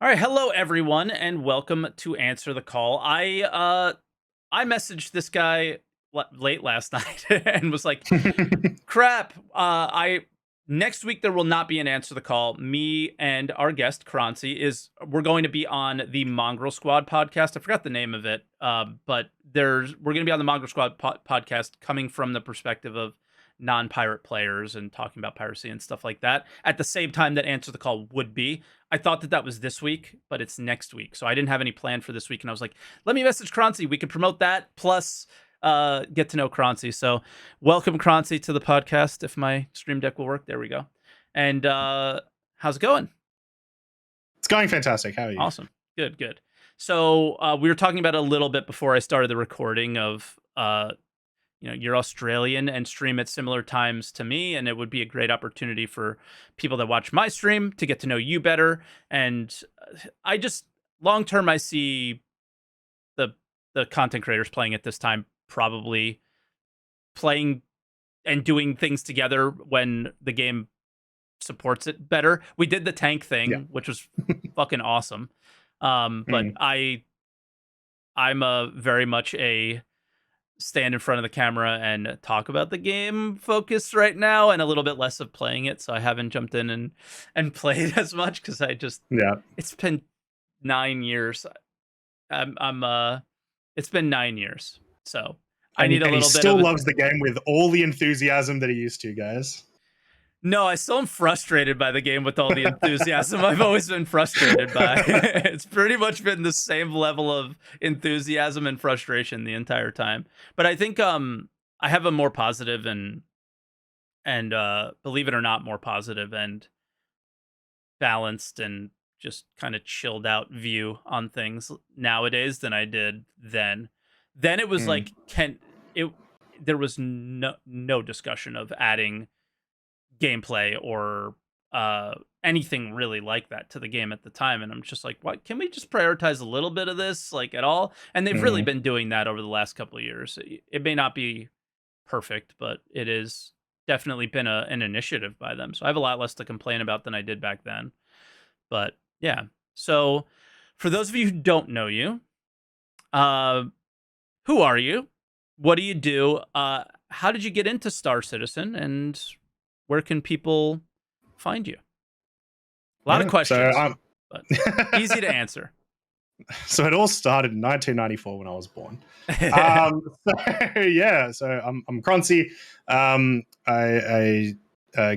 All right, hello everyone, and welcome to Answer the Call. I messaged this guy late last night and was like, "Crap, I next week there will not be an Answer the Call. Me and our guest Croncy we're going to be on the Mongrel Squad podcast. I forgot the name of it, but we're going to be on the Mongrel Squad podcast, coming from the perspective of non-pirate players and talking about piracy and stuff like that. At the same time that Answer the Call would be. I thought that was this week, but it's next week. So I didn't have any plan for this week. And I was like, let me message Croncy. We could promote that plus get to know Croncy. So welcome, Croncy, to the podcast. If my stream deck will work, there we go. And how's it going? It's going fantastic. How are you? Awesome. Good. So we were talking about it a little bit before I started the recording of you're Australian and stream at similar times to me, and it would be a great opportunity for people that watch my stream to get to know you better. And I just long term, I see the content creators playing at this time probably playing and doing things together when the game supports it better. We did the tank thing, which was fucking awesome. But I'm a very much a stand in front of the camera and talk about the game focus right now, and a little bit less of playing it. So I haven't jumped in and played as much because it's been 9 years. It's been 9 years. So I need a little bit. He still loves the game with all the enthusiasm that he used to, guys. No, I still am frustrated by the game with all the enthusiasm I've always been frustrated by. It's pretty much been the same level of enthusiasm and frustration the entire time. But I think I have a more positive and believe it or not, more positive and balanced and just kind of chilled out view on things nowadays than I did then. Then it was like there was no discussion of adding gameplay or anything really like that to the game at the time, and I'm just like, what, can we just prioritize a little bit of this like at all? And they've really been doing that over the last couple of years. It may not be perfect, but it is definitely been an initiative by them, so I have a lot less to complain about than I did back then. But yeah, so for those of you who don't know you, who are you, what do you do, how did you get into Star Citizen, and where can people find you? A lot of questions, but easy to answer. So it all started in 1994 when I was born. So I'm Croncy. I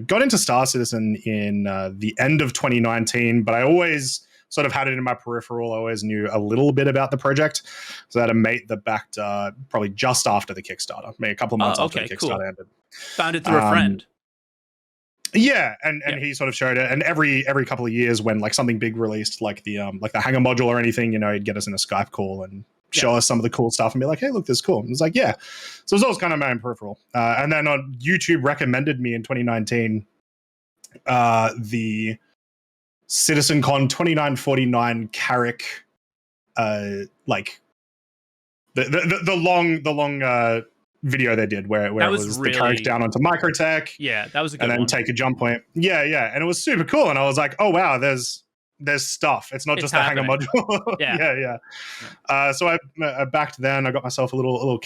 got into Star Citizen in the end of 2019, but I always sort of had it in my peripheral. I always knew a little bit about the project. So I had a mate that backed probably just after the Kickstarter, maybe a couple of months after the Kickstarter ended. Found it through a friend. Yeah, and he sort of showed it, and every couple of years when like something big released, like the hangar module or anything, he'd get us in a Skype call and show us some of the cool stuff and be like, hey, look, this is cool. And it's like, yeah. So it was always kind of my own peripheral. And then on YouTube recommended me in 2019 the CitizenCon 2949 Carrick like the long video they did where it was really, the Carrick down onto Microtech. Yeah, that was a good one. And then take a jump point. Yeah. And it was super cool. And I was like, oh, wow, there's stuff. It's not just happening. A hangar module. Yeah. So I backed then. I got myself a little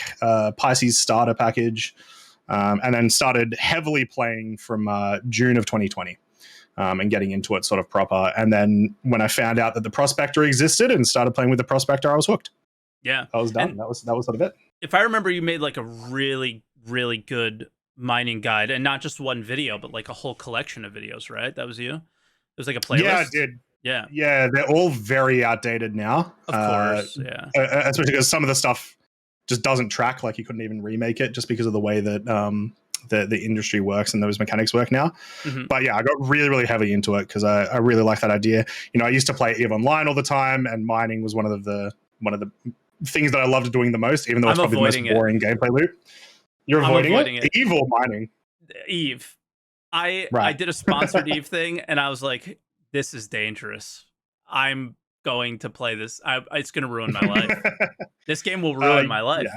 Pisces starter package, and then started heavily playing from June of 2020 and getting into it sort of proper. And then when I found out that the Prospector existed and started playing with the Prospector, I was hooked. Yeah. I was done. And that was sort of it. If I remember, you made like a really, really good mining guide, and not just one video, but like a whole collection of videos, right? That was you? It was like a playlist? Yeah, I did. Yeah. Yeah, they're all very outdated now. Of course, yeah. Especially because some of the stuff just doesn't track, like you couldn't even remake it just because of the way that the industry works and those mechanics work now. But yeah, I got really, really heavily into it because I really like that idea. I used to play EVE Online all the time, and mining was one of the things that I loved doing the most, even though it's probably the most boring gameplay loop. You're avoiding it? EVE or mining? EVE. I did a sponsored EVE thing, and I was like, this is dangerous. I'm going to play this. It's going to ruin my life. This game will ruin my life.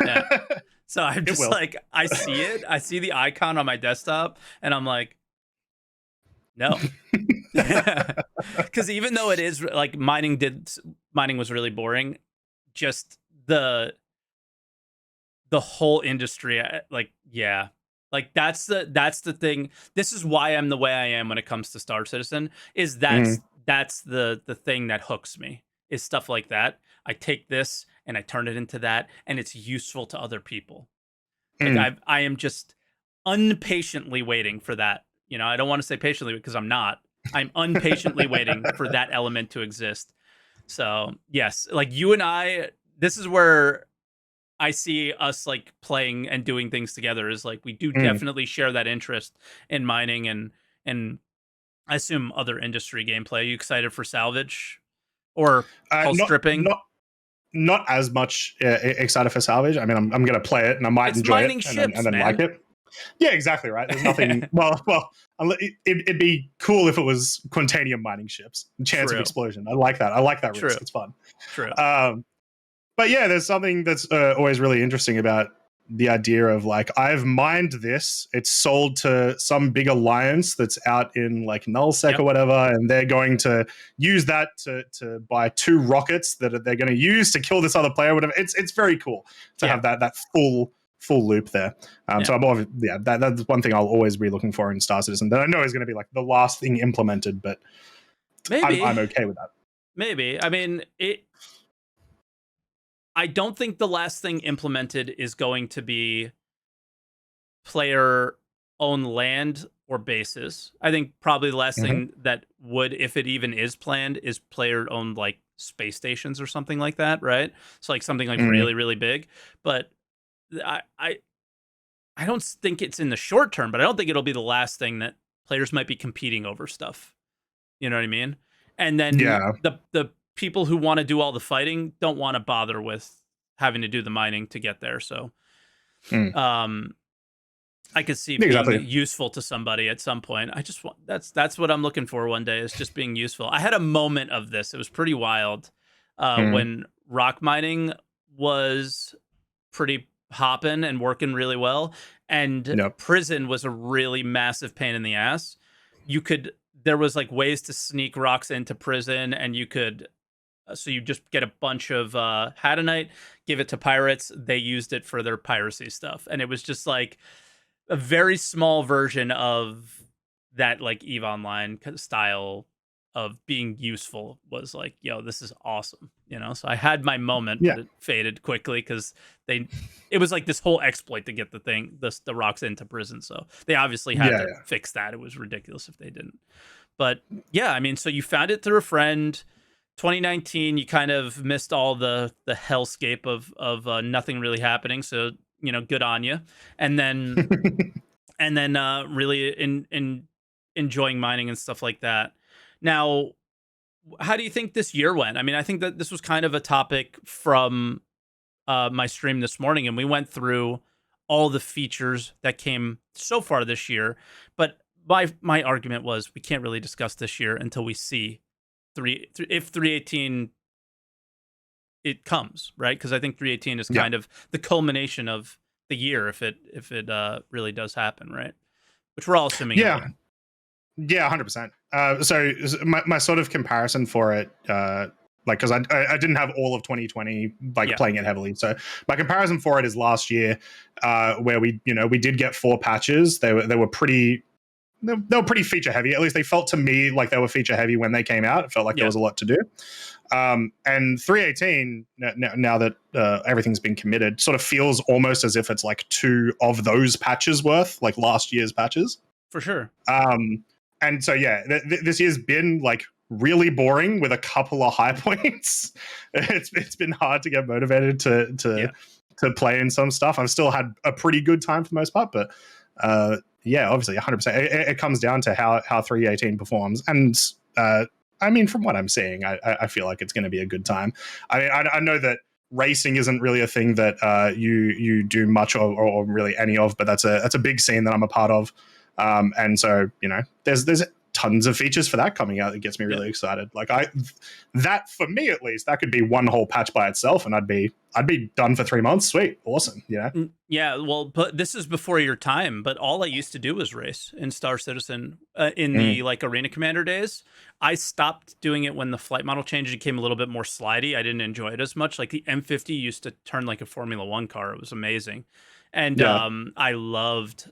Yeah. So I'm just like, I see it. I see the icon on my desktop, and I'm like, No. Because even though it is like mining was really boring, just the whole industry, like that's the thing. This is why I'm the way I am when it comes to Star Citizen. Is that's the thing that hooks me, is stuff like that. I take this and I turn it into that, and it's useful to other people. Like I am just unpatiently waiting for that. You know, I don't want to say patiently because I'm not. I'm unpatiently waiting for that element to exist. So yes, like you and I, this is where I see us like playing and doing things together, is like we do definitely share that interest in mining and I assume other industry gameplay. Are you excited for salvage or hull stripping? Not as much excited for salvage. I mean, I'm going to play it and I might enjoy it and then like it. Yeah, exactly right. There's nothing. well, it'd be cool if it was Quantanium mining ships. Chance of explosion. I like that. I like that risk. It's fun. True. But yeah, there's something that's always really interesting about the idea of like, I've mined this. It's sold to some big alliance that's out in like nullsec or whatever, and they're going to use that to buy 2 rockets that they're going to use to kill this other player. Whatever. It's very cool to have that full loop there. So that's one thing I'll always be looking for in Star Citizen that I know is going to be like the last thing implemented, but maybe I'm okay with that. Maybe. I mean, I don't think the last thing implemented is going to be player own land or bases. I think probably the last thing that would, if it even is planned, is player owned like space stations or something like that, right? So like something like really, really big. But I don't think it's in the short term, but I don't think it'll be the last thing that players might be competing over stuff. You know what I mean? And then the people who want to do all the fighting don't want to bother with having to do the mining to get there. So I could see being useful to somebody at some point. I just want that's what I'm looking for one day, is just being useful. I had a moment of this. It was pretty wild when rock mining was pretty hopping and working really well, and prison was a really massive pain in the ass. There was like ways to sneak rocks into prison, and you could so you just get a bunch of Hadanite, give it to pirates. They used it for their piracy stuff, and it was just like a very small version of that, like EVE Online style of being useful. Was like, yo, this is awesome, you know. So I had my moment, but it faded quickly because it was like this whole exploit to get the rocks into prison. So they obviously had to fix that. It was ridiculous if they didn't. But yeah, I mean, so you found it through a friend. 2019, you kind of missed all the hellscape of nothing really happening. So, you know, good on you. And then really enjoying mining and stuff like that. Now, how do you think this year went? I mean, I think that this was kind of a topic from my stream this morning, and we went through all the features that came so far this year. But my argument was we can't really discuss this year until we see if 318 it comes, right? Because I think 318 is kind of the culmination of the year if it really does happen, right? Which we're all assuming. Yeah, 100%. So my sort of comparison for it, like, because I didn't have all of 2020 playing it heavily. So my comparison for it is last year, where we did get 4 patches. They were pretty. They were pretty feature heavy. At least they felt to me like they were feature heavy when they came out. It felt like there was a lot to do. And 318, now that everything's been committed, sort of feels almost as if it's like 2 of those patches worth, like last year's patches. For sure. And so, this year's been like really boring with a couple of high points. It's been hard to get motivated to play in some stuff. I've still had a pretty good time for the most part, but obviously 100%. It comes down to how 318 performs. And I mean, from what I'm seeing, I feel like it's going to be a good time. I mean, I know that racing isn't really a thing that you do much of or really any of, but that's a big scene that I'm a part of. And so, there's tons of features for that coming out. It gets me really excited. Like that for me at least, that could be one whole patch by itself, and I'd be done for 3 months. Sweet, awesome. Yeah. Yeah. Well, but this is before your time. But all I used to do was race in Star Citizen in the like Arena Commander days. I stopped doing it when the flight model change became a little bit more slidey. I didn't enjoy it as much. Like the M50 used to turn like a Formula One car. It was amazing, and I loved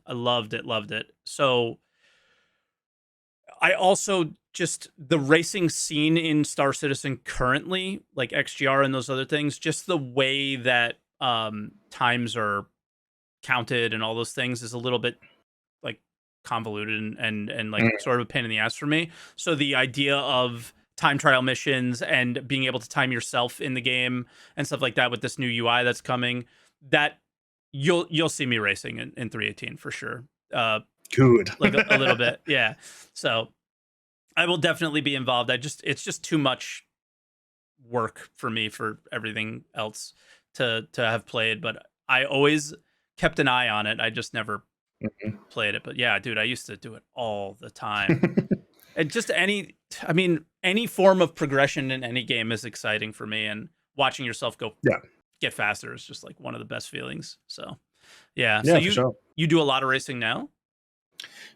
it. So I also just the racing scene in Star Citizen currently, like XGR and those other things, just the way that times are counted and all those things is a little bit like convoluted and like sort of a pain in the ass for me. So the idea of time trial missions and being able to time yourself in the game and stuff like that with this new UI that's coming, that you'll see me racing in 318 for sure. Good. Like a little bit. Yeah. So I will definitely be involved. It's just too much work for me for everything else to have played, but I always kept an eye on it. I just never played it. But yeah, dude, I used to do it all the time. And just any form of progression in any game is exciting for me, and watching yourself get faster is just like one of the best feelings. So yeah. So you do a lot of racing now?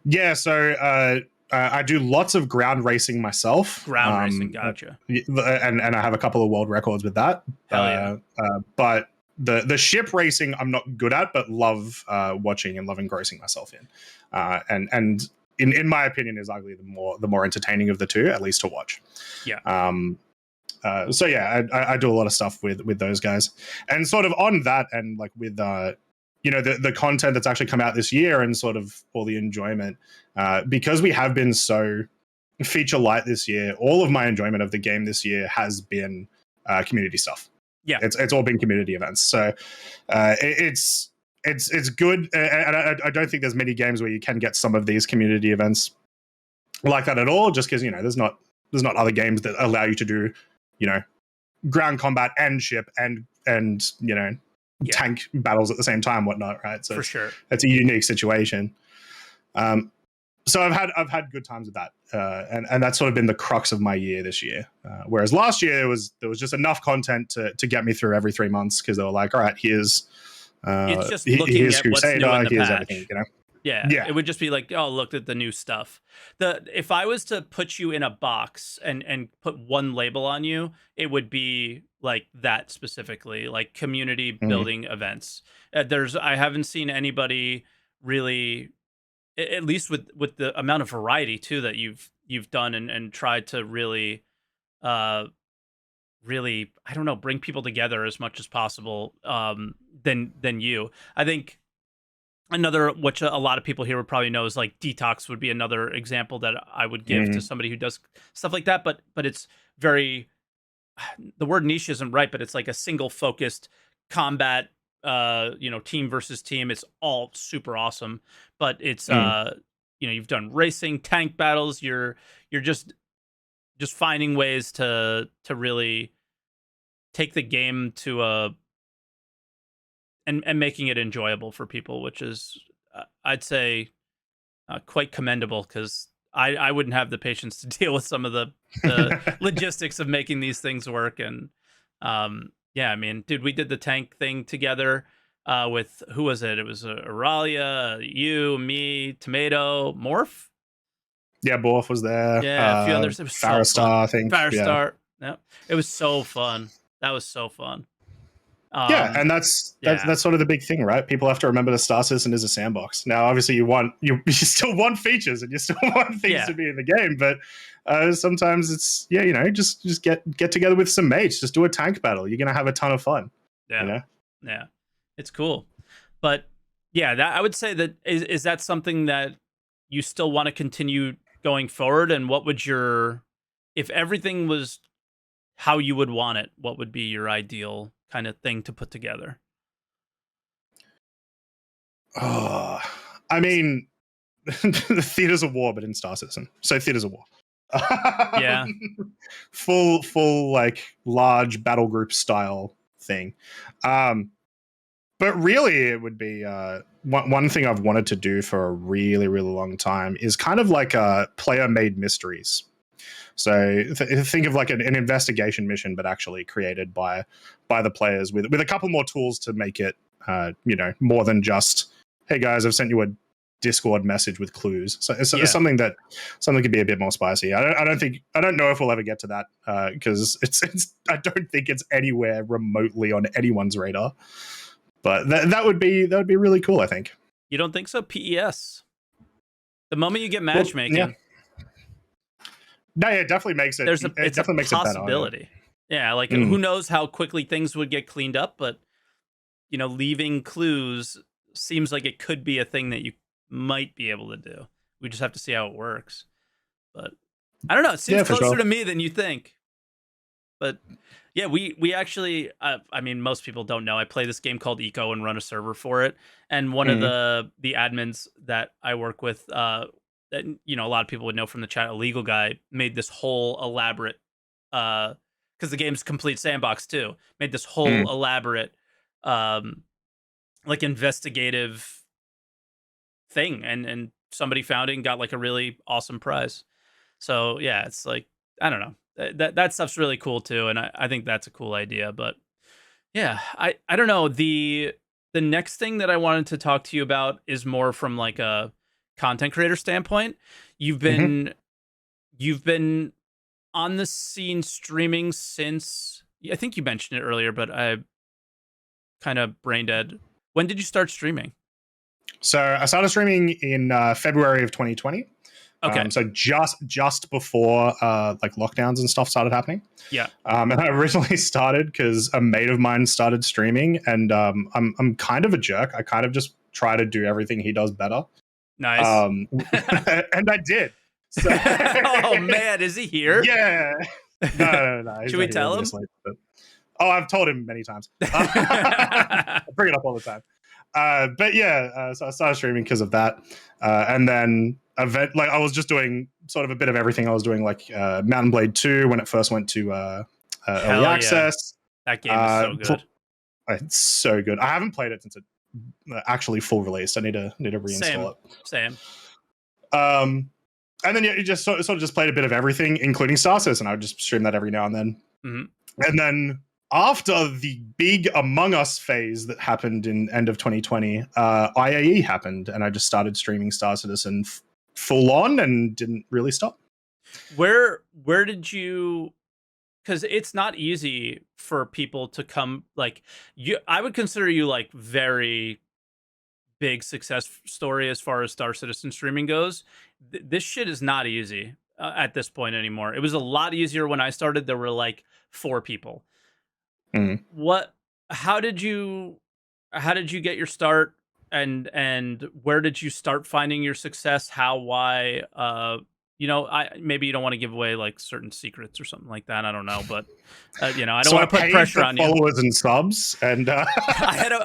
Yeah, so I do lots of ground racing myself. Ground racing, gotcha. And I have a couple of world records with that. Hell yeah. But the ship racing I'm not good at, but love watching and love engrossing myself in. And in my opinion is arguably the more entertaining of the two, at least to watch. Yeah. So yeah, I do a lot of stuff with those guys, and sort of on that, and like with the content that's actually come out this year and sort of all the enjoyment, because we have been so feature light this year. All of my enjoyment of the game this year has been community stuff. Yeah, it's all been community events. So it's good, and I don't think there's many games where you can get some of these community events like that at all. Just because there's not other games that allow you to do ground combat and ship and tank battles at the same time, whatnot, right? So for sure, it's a unique situation. So I've had good times with that, and that's sort of been the crux of my year this year. Whereas last year there was just enough content to get me through every 3 months, because they were like, all right, here's it's just looking here's at Crusader, what's new in the here's patch. everything, Yeah, it would just be like, oh, look at the new stuff. If I was to put you in a box and put one label on you, it would be like that specifically, like community building events. I haven't seen anybody really, at least with the amount of variety too that you've done and tried to really, really, I don't know, bring people together as much as possible. Than you, I think. Another, which a lot of people here would probably know, is like Detox would be another example that I would give to somebody who does stuff like that. But it's very, the word niche isn't right, but it's like a single focused combat, team versus team. It's all super awesome, but it's, you've done racing, tank battles. You're just finding ways to really take the game to and making it enjoyable for people, which is, I'd say, quite commendable, because I wouldn't have the patience to deal with some of the logistics of making these things work. And yeah, I mean, dude, we did the tank thing together with, who was it? It was Auralia, you, me, Tomato, Morph. Yeah, Morph was there. Yeah, a few others. It was Firestar, so fun. I think. Firestar. Yeah, it was so fun. That was so fun. Yeah, and that's sort of the big thing, right? People have to remember that Star Citizen is a sandbox. Now, obviously, you still want features and you still want things to be in the game, but sometimes it's just get together with some mates, just do a tank battle. You're gonna have a ton of fun. Yeah, it's cool. But yeah, that I would say that is that something that you still want to continue going forward? And what would if everything was how you would want it, what would be your ideal kind of thing to put together? Oh, I mean, the theaters of war, but in Star Citizen. So theaters of war. Yeah. Full like large battle group style thing. But really, it would be one thing I've wanted to do for a really, really long time is kind of like player-made mysteries. So think of like an investigation mission, but actually created by the players with a couple more tools to make it, more than just, hey guys, I've sent you a Discord message with clues. So it's something could be a bit more spicy. I don't know if we'll ever get to that because I don't think it's anywhere remotely on anyone's radar. But that would be really cool, I think. You don't think so? PES. The moment you get matchmaking. Well, yeah. No, it definitely makes it. It's a possibility. Yeah, like who knows how quickly things would get cleaned up, but leaving clues seems like it could be a thing that you might be able to do. We just have to see how it works. But I don't know. It seems closer to me than you think. But yeah, we actually, I mean, most people don't know. I play this game called Eco and run a server for it. And one of the admins that I work with, that a lot of people would know from the chat, a legal guy, made this whole elaborate, because the game's complete sandbox too, made this whole elaborate, like investigative thing, and somebody found it and got like a really awesome prize. So yeah, it's like, I don't know. That stuff's really cool too, and I think that's a cool idea. But yeah, I don't know. The next thing that I wanted to talk to you about is more from like a content creator standpoint. You've been on the scene streaming since, I think you mentioned it earlier, but I kind of brain dead. When did you start streaming? So I started streaming in February of 2020. Okay. So just before like lockdowns and stuff started happening. Yeah. And I originally started because a mate of mine started streaming, and I'm kind of a jerk. I kind of just try to do everything he does better. Nice. And I did. So oh man, is he here? Yeah. No. Should we tell him? Oh, I've told him many times. I bring it up all the time. But yeah, so I started streaming because of that, and then I was just doing sort of a bit of everything. I was doing like Mountain Blade 2 when it first went to early access. That game is so good. It's so good. I haven't played it since it actually full released. I need to reinstall it. Same. And then you just sort of just played a bit of everything, including Star Citizen. I would just stream that every now and then. And then after the big Among Us phase that happened in end of 2020, IAE happened, and I just started streaming Star Citizen full on and didn't really stop. Where did you? Because it's not easy for people to come like you. I would consider you like very big success story as far as Star Citizen streaming goes. This shit is not easy at this point anymore. It was a lot easier when I started. There were like 4 people. How did you get your start, and where did you start finding your success? How, why? Maybe you don't want to give away like certain secrets or something like that. I don't know, but I don't want to put pressure on you. Followers and subs, and I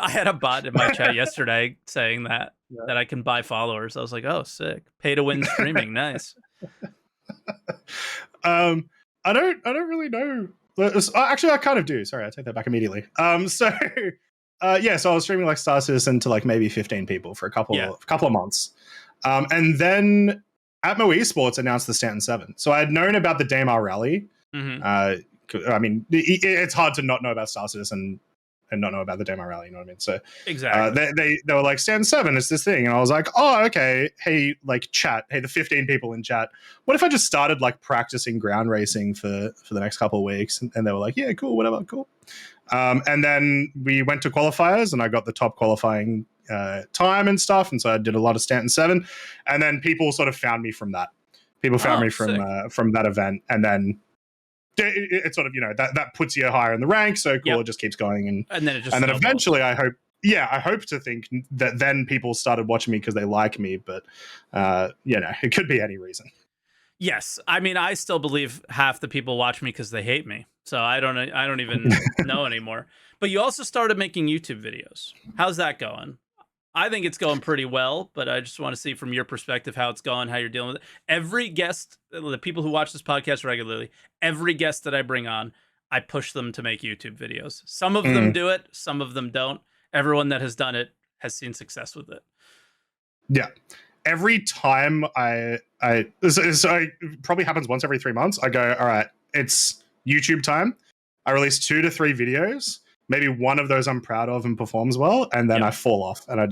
had a bot in my chat yesterday saying that I can buy followers. I was like, oh, sick! Pay to win streaming, nice. I don't really know. Actually, I kind of do. Sorry, I take that back immediately. So I was streaming like Star Citizen to like maybe 15 people for a couple of months, and then Atmo Esports announced the Stanton 7. So I had known about the Daymar Rally. I mean, it's hard to not know about Star Citizen and not know about the Daymar Rally. You know what I mean? So exactly, they were like, Stanton 7 is this thing, and I was like, oh, okay. Hey, like chat. Hey, the 15 people in chat. What if I just started like practicing ground racing for the next couple of weeks? And they were like, yeah, cool, whatever, cool. And then we went to qualifiers, and I got the top qualifying time and stuff, and so I did a lot of Stanton 7, and then people sort of found me from that. People found me from that event, and then it sort of that puts you higher in the rank. So cool, it just keeps going, and then eventually, I hope to think that then people started watching me because they like me, but it could be any reason. Yes, I mean, I still believe half the people watch me because they hate me. So I don't even know anymore. But you also started making YouTube videos. How's that going? I think it's going pretty well, but I just want to see from your perspective how it's going, how you're dealing with it. Every guest, the people who watch this podcast regularly, every guest that I bring on, I push them to make YouTube videos. Some of them do it, some of them don't. everyone that has done it has seen success with it. Yeah. Every time so it probably happens once every 3 months. I go, all right, it's YouTube time. I release 2 to 3 videos. Maybe one of those I'm proud of and performs well, and then I fall off, and I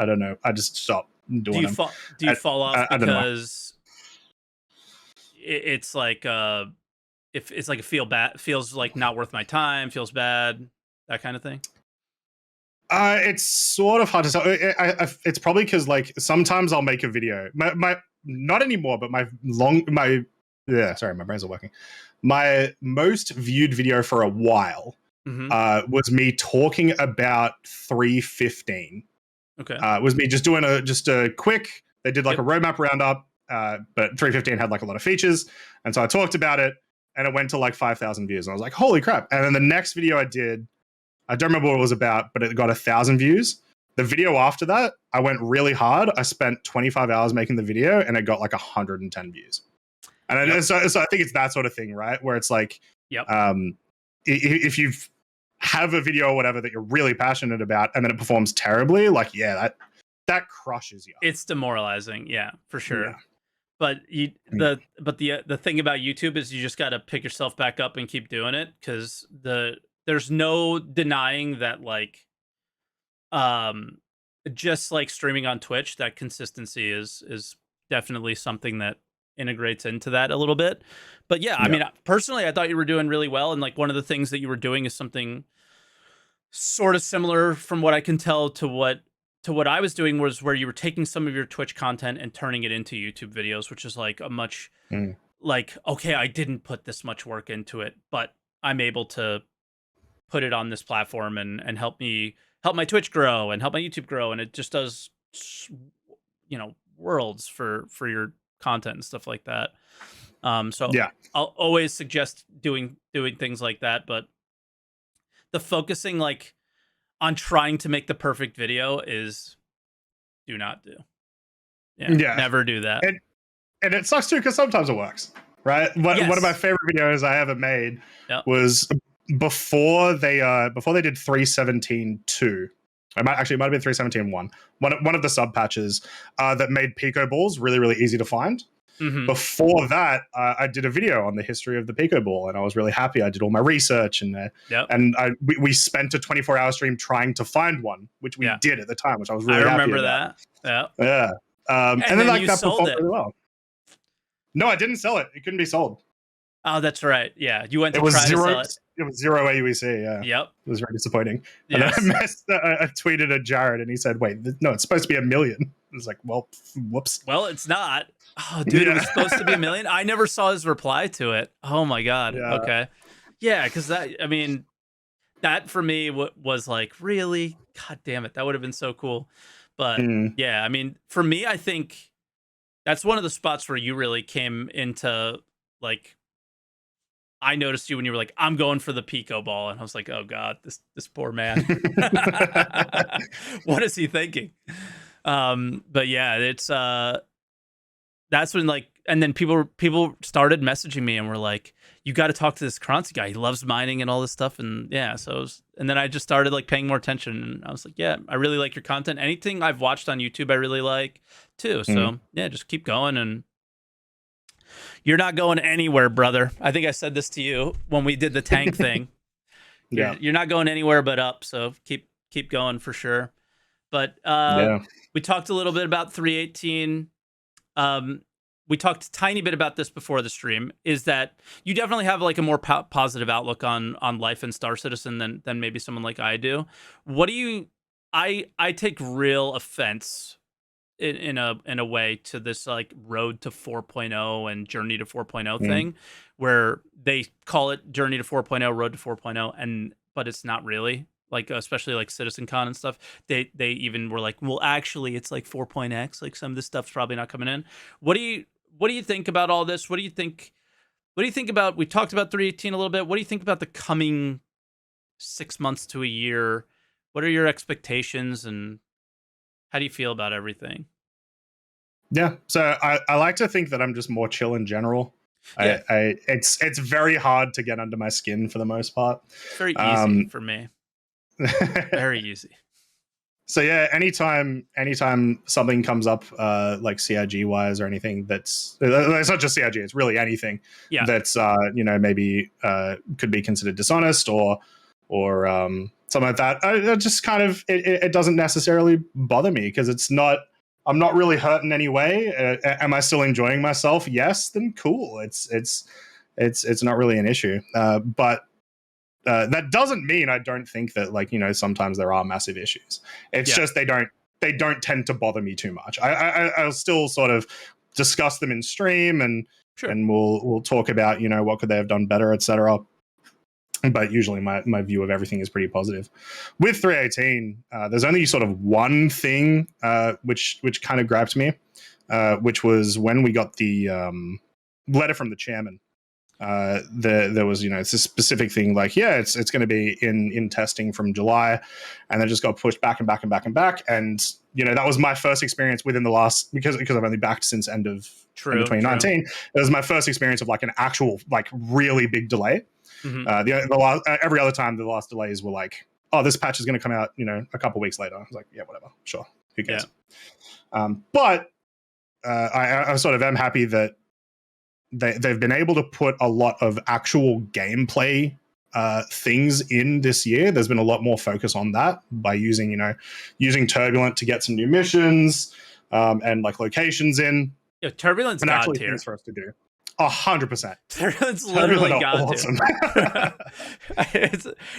don't know. I just stop doing them. Do you fall off because it's like if it's like feels like not worth my time, feels bad, that kind of thing? It's sort of hard to tell. It's probably because like sometimes I'll make a video. My not anymore, but my sorry, my brains are working. My most viewed video for a while was me talking about 315. Okay. Was me just doing a quick. They did like a roadmap roundup, but 315 had like a lot of features, and so I talked about it, and it went to like 5,000 views, and I was like, holy crap! And then the next video I did, I don't remember what it was about, but it got 1,000 views. The video after that, I went really hard. I spent 25 hours making the video, and it got like 110 views. And so I think it's that sort of thing, right? Where it's like, if you have a video or whatever that you're really passionate about, and then it performs terribly, like, that crushes you. It's demoralizing, yeah, for sure. Yeah. But the thing about YouTube is you just got to pick yourself back up and keep doing it, because there's no denying that, like, just like streaming on Twitch, that consistency is definitely something that integrates into that a little bit. But yeah, I mean, personally, I thought you were doing really well, and like one of the things that you were doing is something sort of similar, from what I can tell, to what I was doing, was where you were taking some of your Twitch content and turning it into YouTube videos, which is like a much like, okay, I didn't put this much work into it, but I'm able to put it on this platform and help my Twitch grow and help my YouTube grow, and it just does, worlds for your content and stuff like that. So yeah, I'll always suggest doing things like that, but the focusing like on trying to make the perfect video is do not do. Yeah. Never do that. And it sucks too, because sometimes it works, right? One of my favorite videos I ever made was before they did 317.2. It might have been 317.1. One of the sub patches that made Pico balls really, really easy to find. Before that, I did a video on the history of the Pico ball, and I was really happy. I did all my research, and we spent a 24-hour stream trying to find one, which we did at the time, which I was really happy about. I remember that. Yeah. And then like that performed really well. No, I didn't sell it. It couldn't be sold. Oh, that's right. Yeah, you went to try to sell it. It was 0 AUEC. Yeah. Yep. It was very disappointing. Yes. And I tweeted at Jared, and he said, "Wait, no, it's supposed to be 1 million." I was like, "Well, whoops." Well, it's not. Oh, dude, it was supposed to be 1 million. I never saw his reply to it. Oh my god. Yeah. Okay. Yeah, because that for me was like, really, god damn it, that would have been so cool. But yeah, I mean, for me, I think that's one of the spots where you really came into, like, I noticed you when you were like, I'm going for the Pico ball. And I was like, oh God, this poor man. What is he thinking? But yeah, it's that's when, like, and then people started messaging me and were like, you got to talk to this Croncy guy. He loves mining and all this stuff. And yeah, and then I just started like paying more attention, and I was like, yeah, I really like your content. Anything I've watched on YouTube, I really like too. So yeah, just keep going, and you're not going anywhere, brother. I think I said this to you when we did the tank thing. You're not going anywhere but up. So keep going for sure. But we talked a little bit about 318. We talked a tiny bit about this before the stream, is that you definitely have like a more positive outlook on life in Star Citizen than maybe someone like I do. What do you, I take real offense in a way to this like road to 4.0 and journey to 4.0 thing, where they call it journey to 4.0, road to 4.0, but it's not really. Like, especially like CitizenCon and stuff, they even were like, well, actually, it's like 4.x. Like, some of this stuff's probably not coming in. What do you think about all this? What do you think about? We talked about 318 a little bit. What do you think about the coming 6 months to a year? What are your expectations, and how do you feel about everything? Yeah, so I like to think that I'm just more chill in general. Yeah. It's very hard to get under my skin for the most part. Very easy for me. Very easy. So yeah, anytime something comes up like CIG wise or anything that's it's not just CIG, it's really anything that's maybe could be considered dishonest or something like that. I just kind of it doesn't necessarily bother me because I'm not really hurt in any way. Am I still enjoying myself? Yes, then cool. It's not really an issue. But that doesn't mean I don't think that sometimes there are massive issues. It's just they don't tend to bother me too much. I'll still sort of discuss them in stream and we'll talk about what could they have done better, etc. But usually my view of everything is pretty positive. With 318, there's only sort of one thing which kind of grabbed me, which was when we got the letter from the chairman. There was it's a specific thing it's going to be in testing from July, and then just got pushed back and back and back and back, and that was my first experience within the last because I've only backed since end of 2019. It was my first experience of an actual really big delay. Every other time the last delays were this patch is going to come out a couple weeks later. I was like, yeah, whatever, sure, who cares. But I sort of am happy that they've been able to put a lot of actual gameplay things in this year. There's been a lot more focus on that by using Turbulent to get some new missions and locations in. Yeah, Turbulent's and god actually tier. Things for us to do. 100%. Turbulent's literally god tier.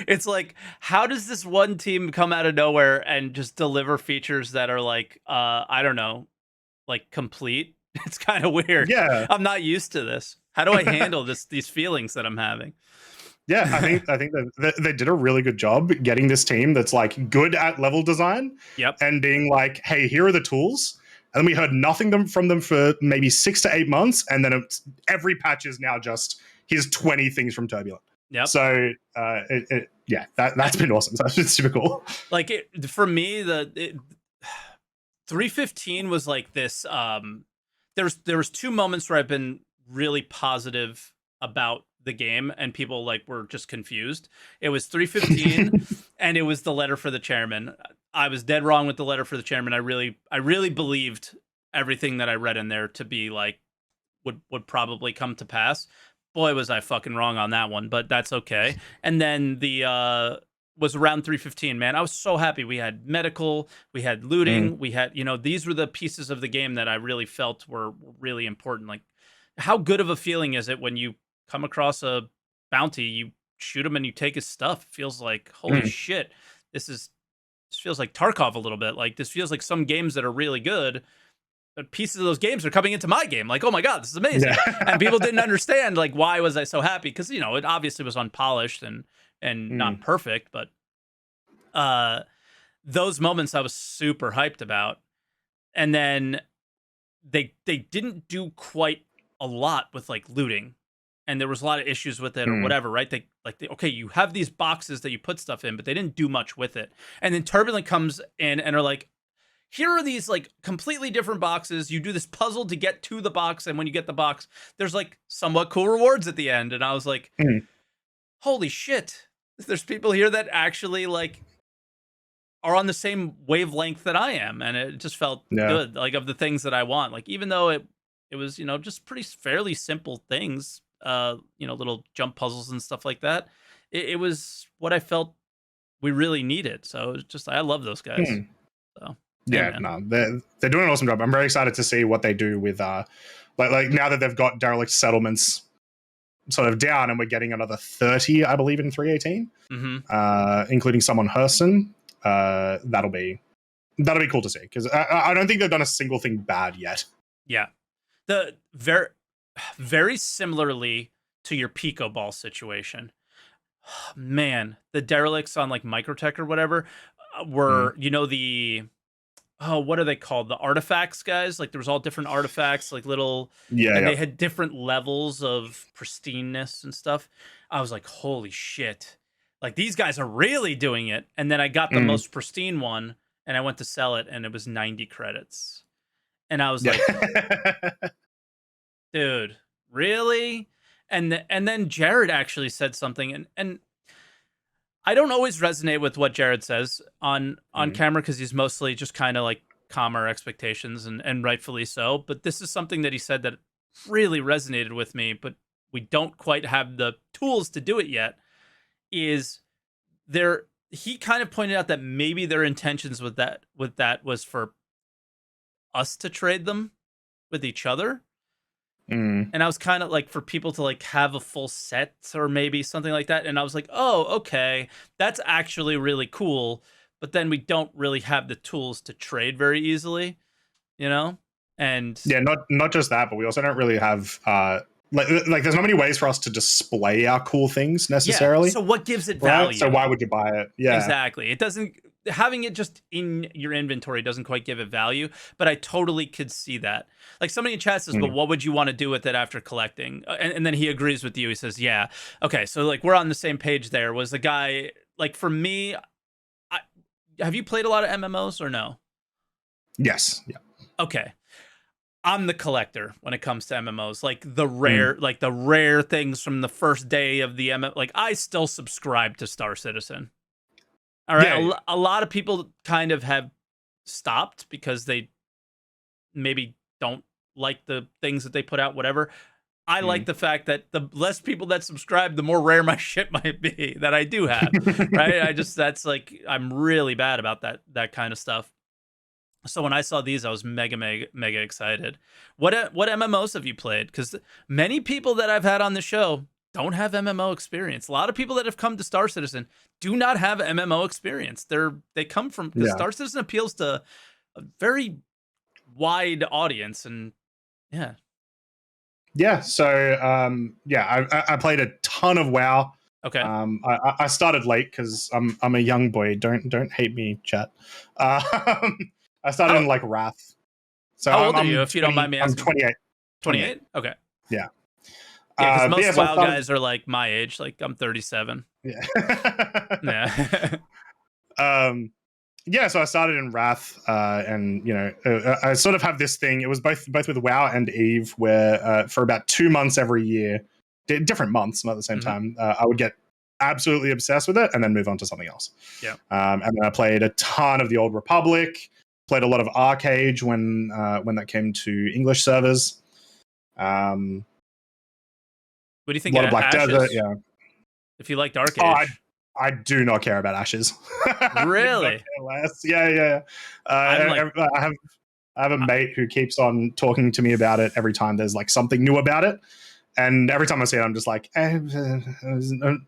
It's like, how does this one team come out of nowhere and just deliver features that are I don't know, complete? It's kind of weird. Yeah, I'm not used to this. How do I handle these feelings that I'm having? Yeah, I think they did a really good job getting this team that's good at level design. Yep. And being hey, here are the tools. And then we heard nothing from them for maybe 6 to 8 months, and then every patch is now just here's 20 things from Turbulent. Yep. So that's been awesome. That's been super cool. For me, 315 was this. There was 2 moments where I've been really positive about the game, and people were just confused. It was 315, and it was the letter for the chairman. I was dead wrong with the letter for the chairman. I really believed everything that I read in there to be would probably come to pass. Boy, was I fucking wrong on that one, but that's okay. And then the was around 315, man. I was so happy. We had medical, we had looting, we had, these were the pieces of the game that I really felt were really important. How good of a feeling is it when you come across a bounty, you shoot him and you take his stuff? It feels like, holy shit, this feels like Tarkov a little bit. This feels like some games that are really good, but pieces of those games are coming into my game. Oh my God, this is amazing. Yeah. And people didn't understand, why was I so happy? Because, it obviously was unpolished and not perfect, but those moments I was super hyped about. And then they didn't do quite a lot with looting, and there was a lot of issues with it or whatever, right? Okay, you have these boxes that you put stuff in, but they didn't do much with it. And then Turbulent comes in and are here are these completely different boxes. You do this puzzle to get to the box, and when you get the box, there's somewhat cool rewards at the end. And I was like, holy shit, there's people here that actually are on the same wavelength that I am, and it just felt good. Of the things that I want, even though it was just fairly simple things, little jump puzzles and stuff like that. It was what I felt we really needed. So it was just, I love those guys. So they're doing an awesome job. I'm very excited to see what they do with now that they've got derelict settlements sort of down, and we're getting another 30, I believe, in 318, including some on Hurston. That'll be cool to see, because I don't think they've done a single thing bad yet. Yeah, the very similarly to your Pico Ball situation, man, the derelicts on Microtech or whatever were the what are they called, the artifacts guys? There was all different artifacts, little they had different levels of pristineness and stuff. I was like, holy shit, these guys are really doing it. And then I got the most pristine one, and I went to sell it, and it was 90 credits, and I was like, dude, really? And then Jared actually said something, and I don't always resonate with what Jared says on camera, because he's mostly just kind of like calm our expectations, and rightfully so. But this is something that he said that really resonated with me, but we don't quite have the tools to do it yet. Is there? He kind of pointed out that maybe their intentions with that was for us to trade them with each other. And I was kind of like, for people to like have a full set or maybe something like that. And I was like, oh, okay, that's actually really cool. But then we don't really have the tools to trade very easily, you know? And yeah, not just that, but we also don't really have like there's not many ways for us to display our cool things necessarily. Yeah, so what gives it value? Right? So why would you buy it? Yeah, exactly. It doesn't, having it just in your inventory doesn't quite give it value, but I totally could see that. Like somebody in chat says, but what would you want to do with it after collecting? And then he agrees with you. He says, yeah, okay, so like we're on the same page there. Was the guy, like for me, have you played a lot of MMOs or no? Yes. Yeah. Okay. I'm the collector when it comes to MMOs, like the rare things from the first day of the MMO. Like I still subscribe to Star Citizen. All right, yeah. A lot of people kind of have stopped because they maybe don't like the things that they put out, whatever. I like the fact that the less people that subscribe, the more rare my shit might be that I do have, right? That's like, I'm really bad about that kind of stuff. So when I saw these, I was mega excited. What MMOs have you played? Because many people that I've had on the show don't have MMO experience. A lot of people that have come to Star Citizen do not have MMO experience. They come from, because Star Citizen appeals to a very wide audience, and yeah. So I played a ton of WoW. Okay. I started late because I'm a young boy. Don't hate me, chat. I started in like Wrath. So how old are you, if you don't mind me asking? I'm 28. 28? Okay. Yeah. Yeah, because most WoW guys are like my age. Like I'm 37. Yeah. Yeah. So I started in Wrath, and I sort of have this thing. It was both with WoW and Eve, where for about 2 months every year, different months, not at the same time, I would get absolutely obsessed with it and then move on to something else. Yeah. And then I played a ton of the Old Republic. Played a lot of Arcade when that came to English servers. What do you think? A lot of Black Ashes? Desert, yeah. If you liked Arcade, I do not care about Ashes. Really? Yeah. I have a mate who keeps on talking to me about it every time there's like something new about it. And every time I see it, I'm just like, I'm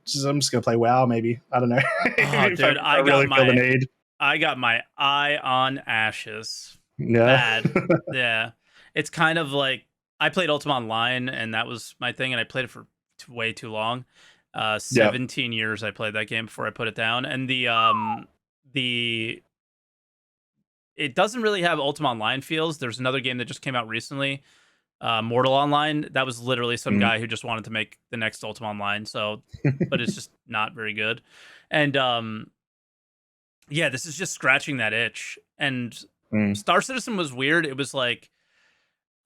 just gonna play WoW, maybe. I don't know. Oh, dude, I really feel the need. I got my eye on Ashes. Yeah. Bad. Yeah. It's kind of like, I played Ultima Online, and that was my thing, and I played it for way too long. 17 years I played that game before I put it down. And it doesn't really have Ultima Online feels. There's another game that just came out recently, Mortal Online. That was literally some guy who just wanted to make the next Ultima Online. So, but it's just not very good. And yeah, this is just scratching that itch. And Star Citizen was weird. It was like,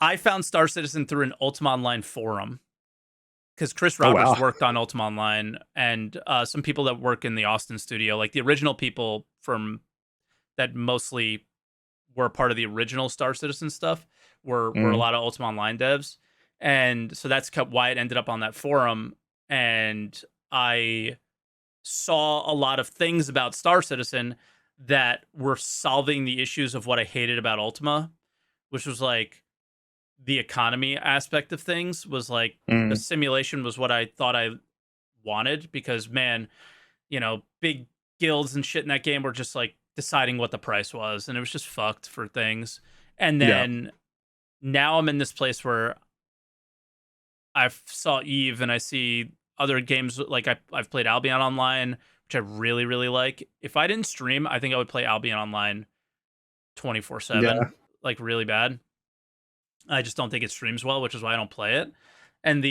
I found Star Citizen through an Ultima Online forum, because Chris Roberts worked on Ultima Online, and some people that work in the Austin studio, like the original people from that mostly were part of the original Star Citizen stuff, were a lot of Ultima Online devs. And so that's why it ended up on that forum. And I saw a lot of things about Star Citizen that were solving the issues of what I hated about Ultima, which was like the economy aspect of things. Was like the simulation was what I thought I wanted, because man, big guilds and shit in that game were just like deciding what the price was, and it was just fucked for things. And then now I'm in this place where I saw Eve, and I see other games, like I've played Albion Online, which I really, really like. If I didn't stream, I think I would play Albion Online 24/7, like really bad. I just don't think it streams well, which is why I don't play it. And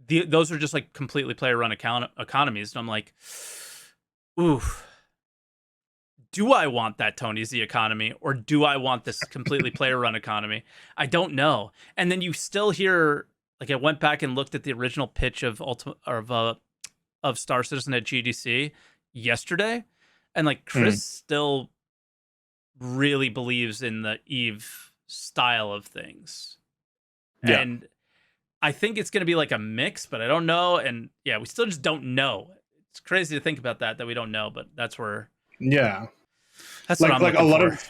those are just like completely player run economies, and I'm like, ooh, do I want that Tony Z economy, or do I want this completely player run economy? I don't know. And then you still hear, like, I went back and looked at the original pitch of of Star Citizen at GDC yesterday, and like Chris still really believes in the Eve style of things. Yeah. And I think it's going to be like a mix, but I don't know. And yeah, we still just don't know. It's crazy to think about that we don't know, but that's where. Yeah. That's what I'm looking a lot for. of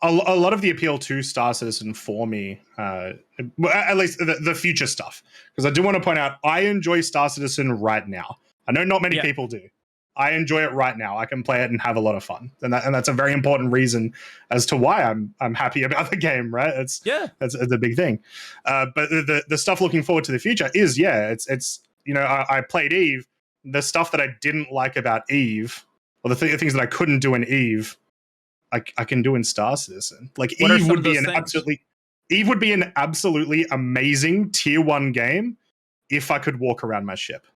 a lot of the appeal to Star Citizen for me, at least the future stuff, because I do want to point out I enjoy Star Citizen right now. I know not many people do. I enjoy it right now. I can play it and have a lot of fun, and that's a very important reason as to why I'm happy about the game. Right? It's a big thing. But the stuff looking forward to the future is it's I played Eve. The stuff that I didn't like about Eve, or the things that I couldn't do in Eve, I can do in Star Citizen. Like Eve would be an absolutely amazing tier 1 game if I could walk around my ship.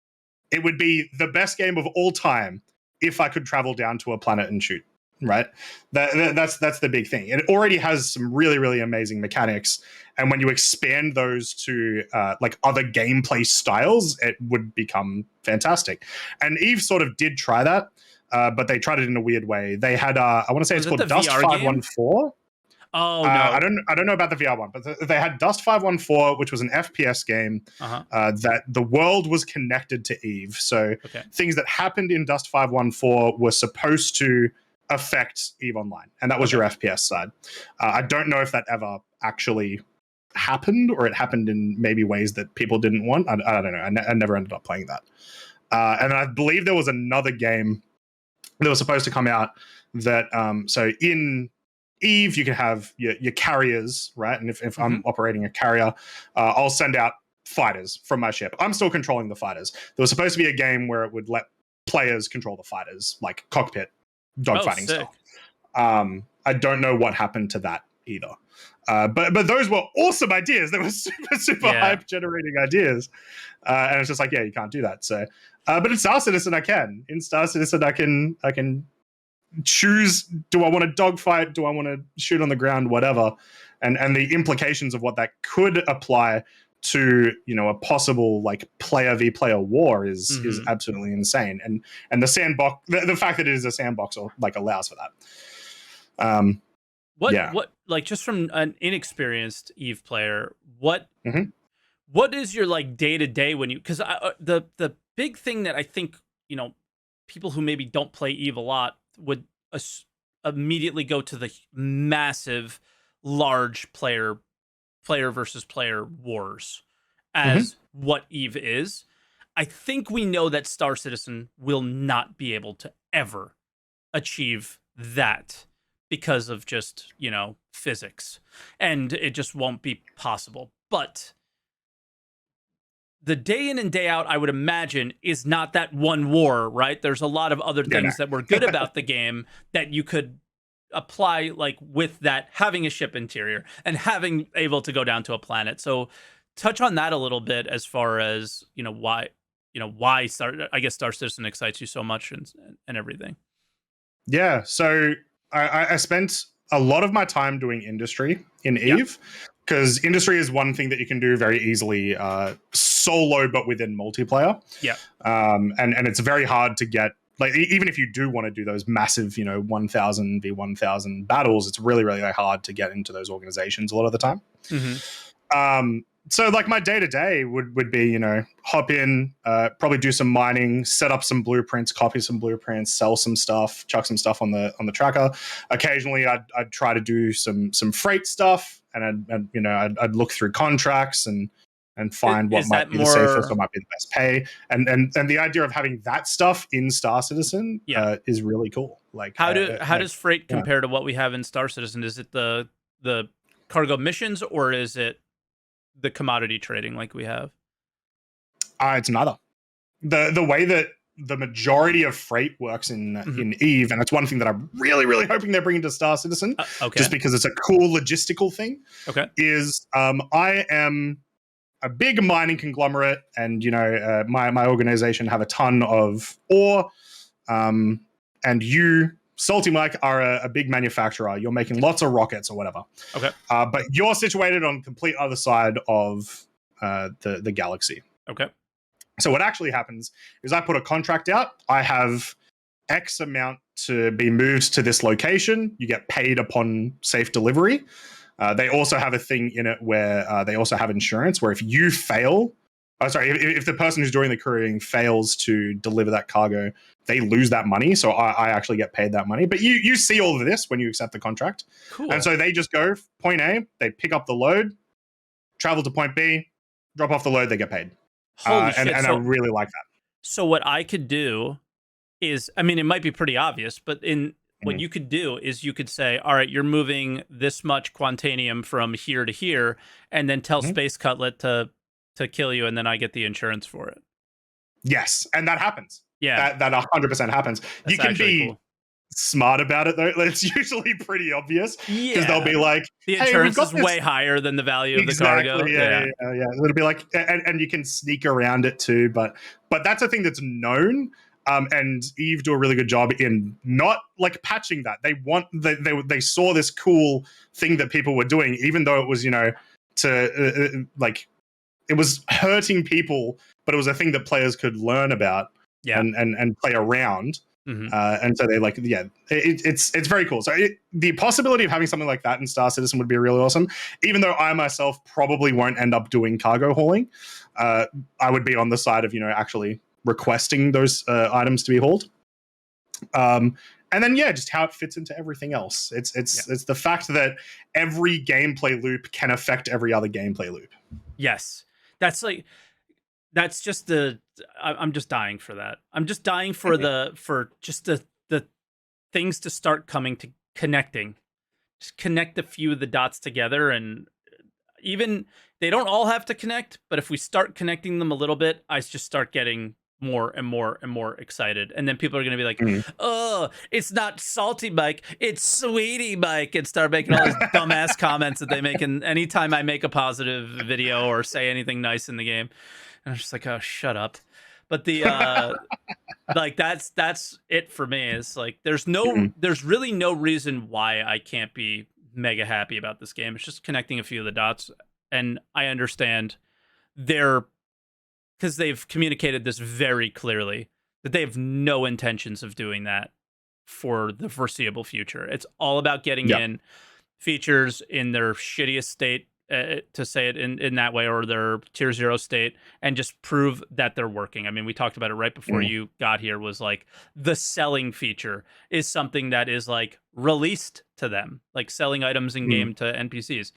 It would be the best game of all time if I could travel down to a planet and shoot. Right? That's the big thing. It already has some really, really amazing mechanics, and when you expand those to like other gameplay styles, it would become fantastic. And Eve sort of did try that. But they tried it in a weird way. They had, I want to say it's called Dust 514. Oh no, I don't know about the VR one, but they had Dust 514, which was an FPS game that the world was connected to Eve. So things that happened in Dust 514 were supposed to affect Eve Online, and that was your FPS side. I don't know if that ever actually happened, or it happened in maybe ways that people didn't want. I don't know. I never ended up playing that. And I believe there was another game that was supposed to come out that so in Eve you can have your carriers, right? And if I'm operating a carrier, I'll send out fighters from my ship. I'm still controlling the fighters. There was supposed to be a game where it would let players control the fighters, like cockpit dogfighting style. I don't know what happened to that either. But those were awesome ideas. They were super hype generating ideas. And it's just like, you can't do that. So but in Star Citizen I can. In Star Citizen I can choose, do I want to dogfight? Do I want to shoot on the ground? Whatever. And the implications of what that could apply to, a possible like player v player war is absolutely insane. And the sandbox, the fact that it is a sandbox like allows for that. What like, just from an inexperienced Eve player, what is your like day to day when you, because the big thing that I think people who maybe don't play Eve a lot would immediately go to the massive, large player versus player wars as what Eve is. I think we know that Star Citizen will not be able to ever achieve that because of just, physics. And it just won't be possible. But the day in and day out, I would imagine, is not that one war, right? There's a lot of other things that were good about the game that you could apply, like with that, having a ship interior and having able to go down to a planet. So touch on that a little bit as far as, why Star Citizen excites you so much and everything. Yeah. So I spent a lot of my time doing industry in Eve, because industry is one thing that you can do very easily solo, but within multiplayer. Yeah. And it's very hard to get, like, even if you do want to do those massive, 1,000 v 1,000 battles, it's really, really hard to get into those organizations a lot of the time. So like my day to day would be, hop in, probably do some mining, set up some blueprints, copy some blueprints, sell some stuff, chuck some stuff on the tracker. Occasionally I'd try to do some freight stuff, and I'd look through contracts and find what might be the safest, what might be the best pay. And the idea of having that stuff in Star Citizen is really cool. Like how does freight compare to what we have in Star Citizen? Is it the cargo missions, or is it the commodity trading like we have? It's neither. The way that the majority of freight works in Eve, and it's one thing that I'm really, really hoping they're bringing to Star Citizen, just because it's a cool logistical thing, is I am a big mining conglomerate, and my organization have a ton of ore, and you, SaltEMike, are a big manufacturer. You're making lots of rockets or whatever. But you're situated on the complete other side of the galaxy. So what actually happens is I put a contract out. I have X amount to be moved to this location. You get paid upon safe delivery. They also have a thing in it where they also have insurance, where if you fail, if the person who's doing the couriering fails to deliver that cargo, they lose that money. So I actually get paid that money. But you see all of this when you accept the contract. Cool. And so they just go point A, they pick up the load, travel to point B, drop off the load, they get paid. Holy shit. And I really like that. So what I could do is, I mean, it might be pretty obvious, but what you could do is you could say, all right, you're moving this much Quantanium from here to here, and then tell Space Cutlet to kill you, and then I get the insurance for it. Yes, and that happens. Yeah. That 100% happens. That's you can be cool. smart about it, though. It's usually pretty obvious. Because they'll be like, the insurance is way higher than the value of the cargo. Yeah. It'll be like, and you can sneak around it too, but that's a thing that's known. And Eve do a really good job in not like patching that. They saw this cool thing that people were doing, even though it was, to like, it was hurting people, but it was a thing that players could learn about and play around. And so they it's very cool. So the possibility of having something like that in Star Citizen would be really awesome. Even though I myself probably won't end up doing cargo hauling, I would be on the side of actually requesting those items to be hauled. And then just how it fits into everything else. It's the fact that every gameplay loop can affect every other gameplay loop. Yes, that's just I'm just dying for that. I'm just dying for the things to start coming to connecting. Just connect a few of the dots together, and even they don't all have to connect, but if we start connecting them a little bit, I just start getting more and more and more excited. And then people are going to be like, oh, it's not SaltEMike, it's SweetieMike, and start making all those dumbass comments that they make anytime I make a positive video or say anything nice in the game. And I'm just like, oh, shut up. But the like that's it for me. It's like there's really no reason why I can't be mega happy about this game. It's just connecting a few of the dots. And I understand because they've communicated this very clearly, that they have no intentions of doing that for the foreseeable future. It's all about getting in features in their shittiest state, to say it in that way, or their tier 0 state, and just prove that they're working. I mean, we talked about it right before you got here, was like the selling feature is something that is like released to them, like selling items in game to NPCs.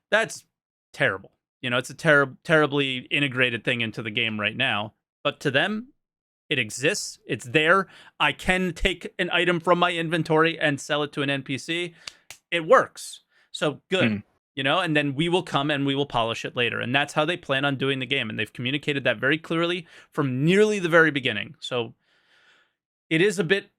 That's terrible. It's a terribly integrated thing into the game right now, but to them, it exists. It's there. I can take an item from my inventory and sell it to an NPC. It works. So good. And then we will come and we will polish it later. And that's how they plan on doing the game. And they've communicated that very clearly from nearly the very beginning. So it is a bit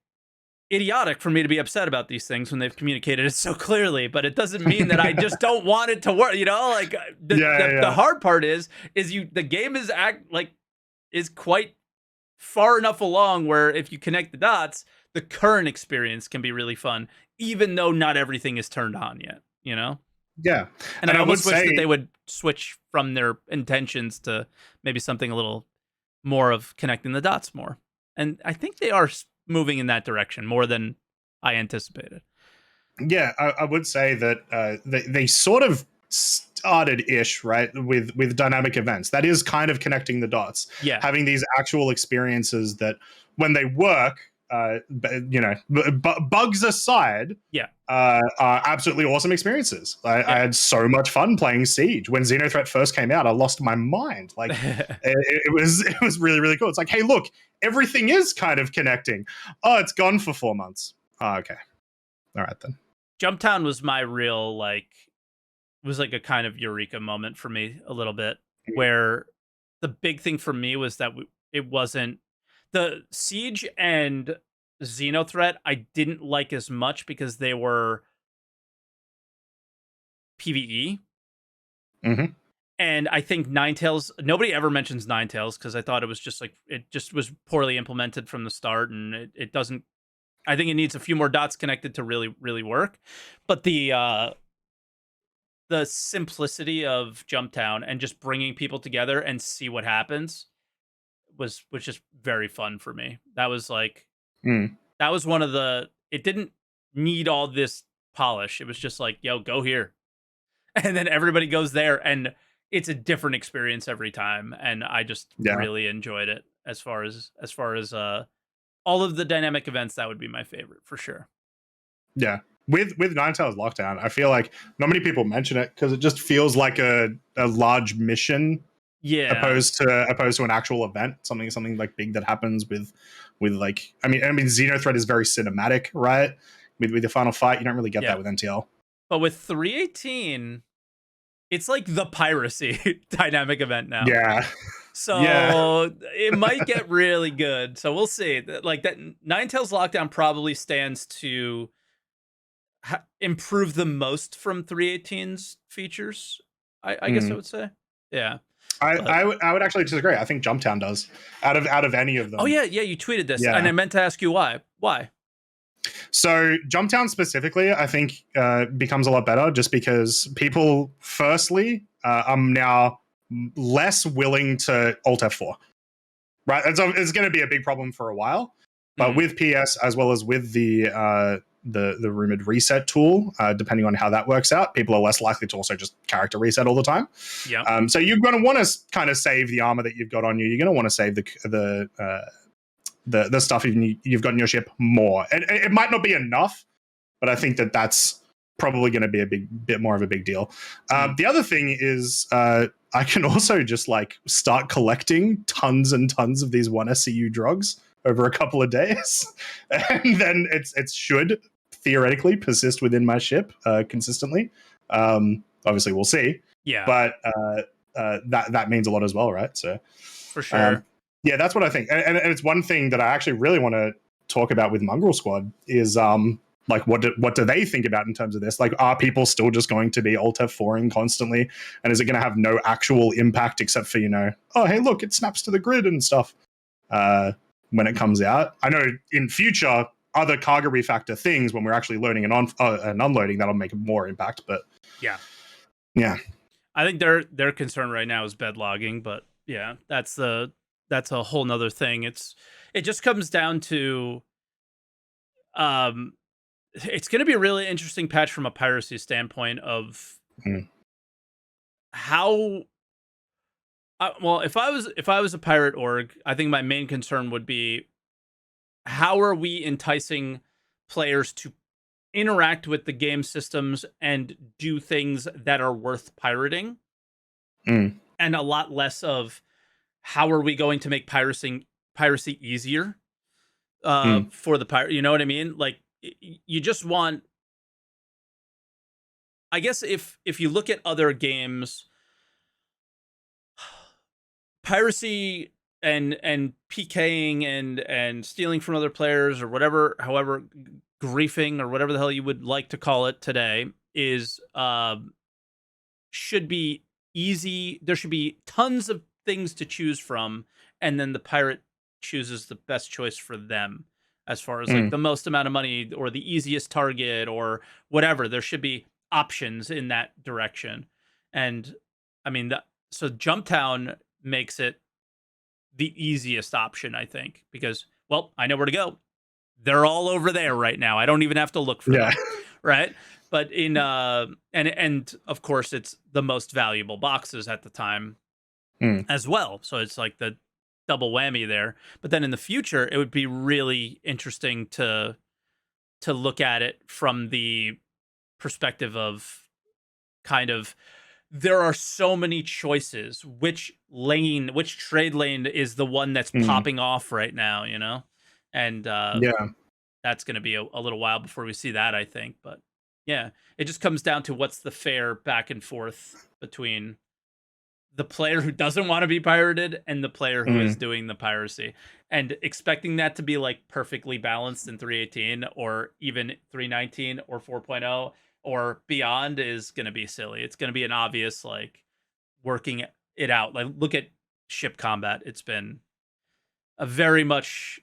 idiotic for me to be upset about these things when they've communicated it so clearly, but it doesn't mean that I just don't want it to work. Like the hard part is the game is quite far enough along where if you connect the dots, the current experience can be really fun, even though not everything is turned on yet, Yeah. And I almost wish that they would switch from their intentions to maybe something a little more of connecting the dots more. And I think they are moving in that direction more than I anticipated. Yeah, I would say that they sort of started-ish, right, with dynamic events. That is kind of connecting the dots. Yeah. Having these actual experiences that when they work, bugs aside, are absolutely awesome experiences. I had so much fun playing Siege. When Xenothreat first came out, I lost my mind. Like it was really, really cool. It's like, hey, look, everything is kind of connecting. Oh, it's gone for 4 months. Oh, okay. All right then. Jumptown was my real was like a kind of eureka moment for me a little bit, where the big thing for me was that it wasn't the Siege and Xenothreat. I didn't like as much because they were PvE. And I think Ninetales, nobody ever mentions Ninetales because I thought it was just like, it just was poorly implemented from the start, and it doesn't, I think it needs a few more dots connected to really, really work. But the simplicity of Jumptown and just bringing people together and see what happens was just very fun for me. That was like Mm. that was one of the. It didn't need all this polish. It was just like, yo, go here, and then everybody goes there, and it's a different experience every time. And I just Yeah. really enjoyed it. As far as all of the dynamic events, that would be my favorite for sure. Yeah. With Ninetales Lockdown, I feel like not many people mention it because it just feels like a large mission, Yeah. opposed to an actual event, something like big that happens with like, I mean Xenothread is very cinematic, right? With the final fight, you don't really get that with NTL. But with 318, it's like the piracy dynamic event now. Yeah. So Yeah. it might get really good. So we'll see. Like that Ninetales Lockdown probably stands to improve the most from 318's features. I guess I would say. Yeah. I would actually disagree. I think Jumptown does out of any of them. Oh yeah, you tweeted this, and I meant to ask you why. Why? So Jumptown specifically, I think becomes a lot better just because people, firstly, are now less willing to Alt F4. Right, it's going to be a big problem for a while, but with PS as well as with the rumored reset tool, depending on how that works out, people are less likely to also just character reset all the time. Yeah. So you're going to want to kind of save the armor that you've got on you. You're going to want to save the stuff you've got in your ship more. And it might not be enough, but I think that's probably going to be a bit more of a big deal. The other thing is I can also just like start collecting tons and tons of these 1 SCU drugs over a couple of days, and then it should theoretically persist within my ship consistently. Obviously, we'll see. Yeah, but that means a lot as well, right? So for sure. Yeah, that's what I think, and it's one thing that I actually really want to talk about with Mongrel Squad is like what do they think about in terms of this? Like, are people still just going to be Alt F4ing constantly, and is it going to have no actual impact except for, oh hey look, it snaps to the grid and stuff when it comes out? I know in future other cargo refactor things, when we're actually loading and unloading, that'll make more impact. But yeah, I think their concern right now is bed logging, but yeah, that's a whole nother thing. It just comes down to it's going to be a really interesting patch from a piracy standpoint of how. Well, if I was a pirate org, I think my main concern would be how are we enticing players to interact with the game systems and do things that are worth pirating, and a lot less of how are we going to make piracy easier for the pirate. You know what I mean? Like, you just want, I guess if you look at other games, piracy and PKing and stealing from other players or whatever, however, griefing or whatever the hell you would like to call it today, is should be easy. There should be tons of things to choose from, and then the pirate chooses the best choice for them as far as like the most amount of money or the easiest target or whatever. There should be options in that direction. And I mean, so Jumptown makes it the easiest option, I think, because, well, I know where to go. They're all over there right now. I don't even have to look for them, right? But in and of course it's the most valuable boxes at the time as well. So it's like the double whammy there. But then in the future, it would be really interesting to look at it from the perspective of kind of, there are so many choices. Which trade lane is the one that's popping off right now, And that's going to be a little while before we see that, I think. But yeah, it just comes down to what's the fair back and forth between the player who doesn't want to be pirated and the player who is doing the piracy, and expecting that to be like perfectly balanced in 318 or even 319 or 4.0 or beyond is going to be silly. It's going to be an obvious, like, working it out. Like, look at ship combat. It's been a very much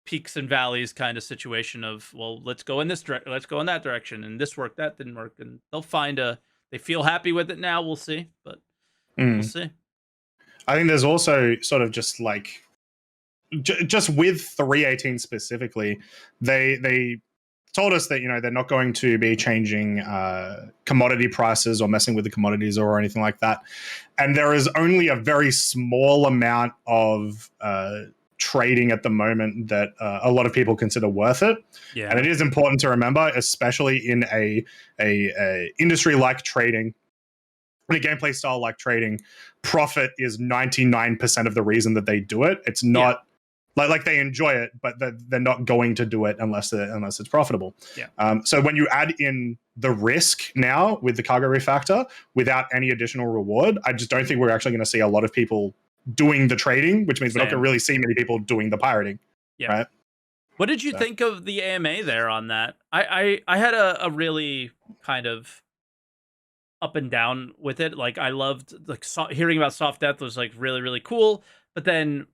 peaks and valleys kind of situation of, well, let's go in this direction, let's go in that direction, and this worked, that didn't work, and they feel happy with it now. We'll see, but we'll see. I think there's also sort of just like just with 318 specifically, they told us that they're not going to be changing commodity prices or messing with the commodities or anything like that, and there is only a very small amount of trading at the moment that a lot of people consider worth it. Yeah. And it is important to remember, especially in a industry like trading, in a gameplay style like trading, profit is 99% of the reason that they do it. It's not like they enjoy it, but they're not going to do it unless it's profitable. Yeah. So when you add in the risk now with the cargo refactor without any additional reward, I just don't think we're actually going to see a lot of people doing the trading, which means we're not going to really see many people doing the pirating. Yeah. Right. What did you think of the AMA there on that? I had a really kind of up and down with it. Like, I loved hearing about soft death was like really, really cool. But then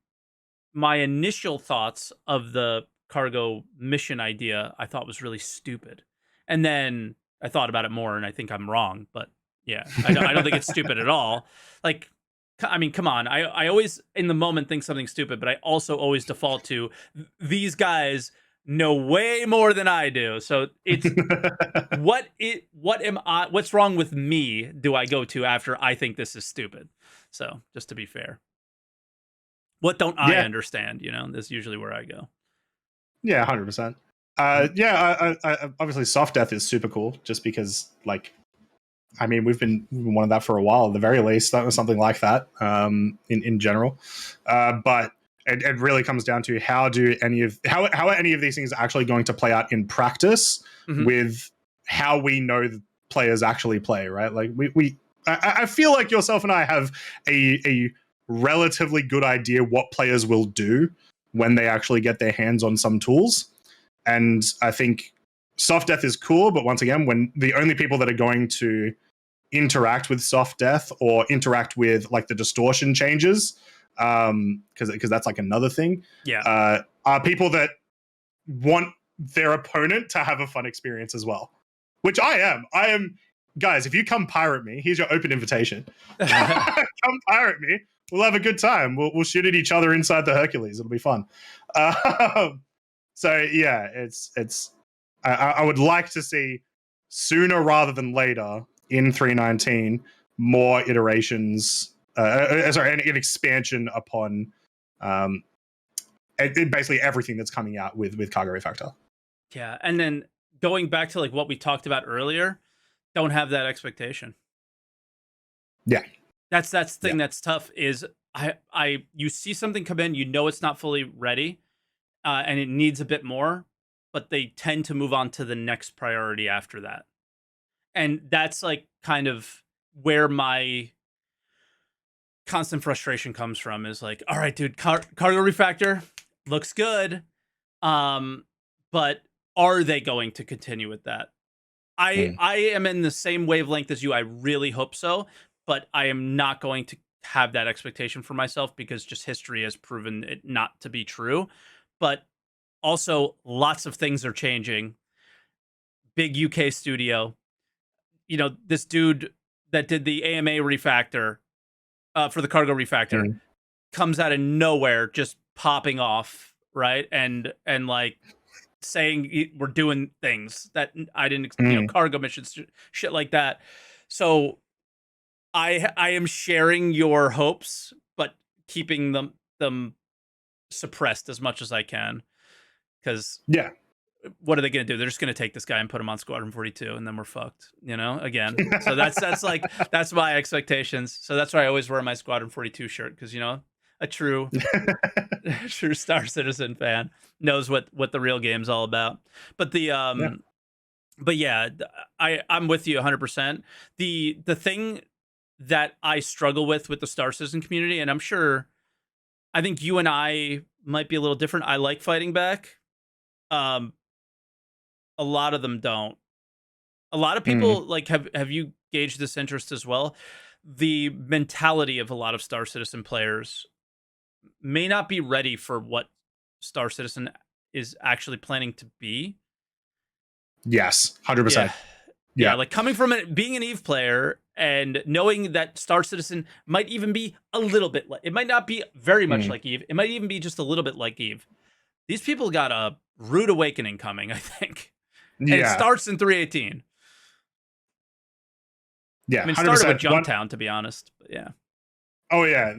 my initial thoughts of the cargo mission idea I thought was really stupid. And then I thought about it more and I think I'm wrong. But yeah, I don't think it's stupid at all. Like, I mean, come on. I always in the moment think something stupid, but I also always default to these guys know way more than I do. So it's what's wrong with me do I go to after I think this is stupid? So just to be fair. What don't I understand? That's usually where I go. Yeah, 100%. I obviously soft death is super cool just because we've been wanting that for a while at the very least. That was something like that in general. But it really comes down to how are any of these things actually going to play out in practice with how we know the players actually play, right? Like I feel like yourself and I have a relatively good idea what players will do when they actually get their hands on some tools. And I think soft death is cool, but once again, when the only people that are going to interact with soft death or interact with like the distortion changes, because that's like another thing, are people that want their opponent to have a fun experience as well, which I am. Guys, if you come pirate me, here's your open invitation. Come pirate me. We'll have a good time. We'll shoot at each other inside the Hercules. It'll be fun. So yeah, it's. I would like to see sooner rather than later in 319 more iterations. An expansion upon basically everything that's coming out with Cargo Refactor. Yeah, and then going back to like what we talked about earlier, don't have that expectation. Yeah. That's the thing that's tough is you see something come in, it's not fully ready, and it needs a bit more, but they tend to move on to the next priority after that. And that's like kind of where my constant frustration comes from is like, all right, dude, cargo refactor looks good. But are they going to continue with that? I am in the same wavelength as you. I really hope so, but I am not going to have that expectation for myself because just history has proven it not to be true. But also, lots of things are changing. Big UK studio. This dude that did the AMA refactor for the cargo refactor comes out of nowhere, just popping off, right? And like saying we're doing things that I didn't, cargo missions, shit like that. So I am sharing your hopes, but keeping them suppressed as much as I can. Because what are they going to do? They're just going to take this guy and put him on Squadron 42, and then we're fucked. Again. So that's my expectations. So that's why I always wear my Squadron 42 shirt because a true Star Citizen fan knows what the real game's all about. But but yeah, I'm with you 100%. The thing that I struggle with the Star Citizen community, and I'm sure, I think you and I might be a little different. I like fighting back. A lot of them don't. A lot of people like have you gauged this interest as well? The mentality of a lot of Star Citizen players may not be ready for what Star Citizen is actually planning to be. Yes, 100%. Yeah, like coming from being an Eve player and knowing that Star Citizen might even be a little bit like, it might not be very much like Eve. It might even be just a little bit like Eve. These people got a rude awakening coming, I think. And it starts in 318. Yeah, I mean, it started with Jumptown, to be honest. But yeah. Oh yeah,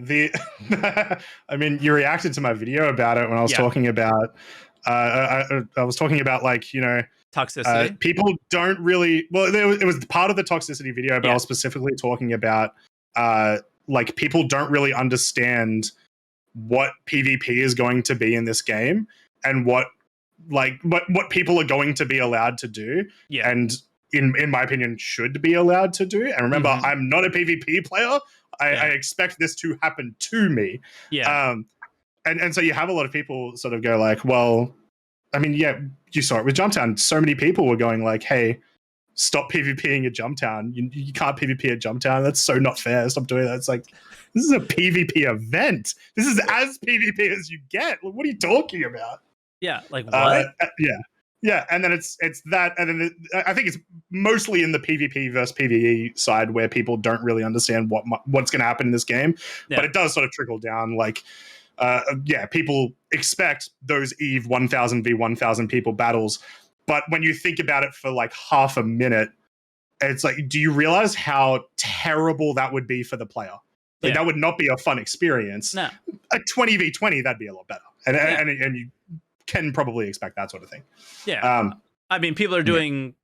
I mean, you reacted to my video about it when I was talking about. I was talking about, like, you know, toxicity. People don't really. Well, it was part of the toxicity video, but I was specifically talking about like, people don't really understand what PvP is going to be in this game and what people are going to be allowed to do. Yeah. And in my opinion, should be allowed to do. And remember, I'm not a PvP player. I expect this to happen to me. Yeah. And so you have a lot of people sort of go like, well, I mean, yeah, you saw it with Jumptown. So many people were going like, hey, stop PvPing at Jumptown. You can't PvP at Jumptown. That's so not fair. Stop doing that. It's like, this is a PvP event. This is as PvP as you get. What are you talking about? Yeah, like what? Yeah, and then it's that, and then I think it's mostly in the PvP versus PvE side where people don't really understand what's going to happen in this game, but it does sort of trickle down. Like, people expect those Eve 1000 v 1000 people battles, but when you think about it for like half a minute, it's like, do you realize how terrible that would be for the player? Like, that would not be a fun experience. No. A 20v20, that'd be a lot better, and you can probably expect that sort of thing. Yeah. I mean, people are doing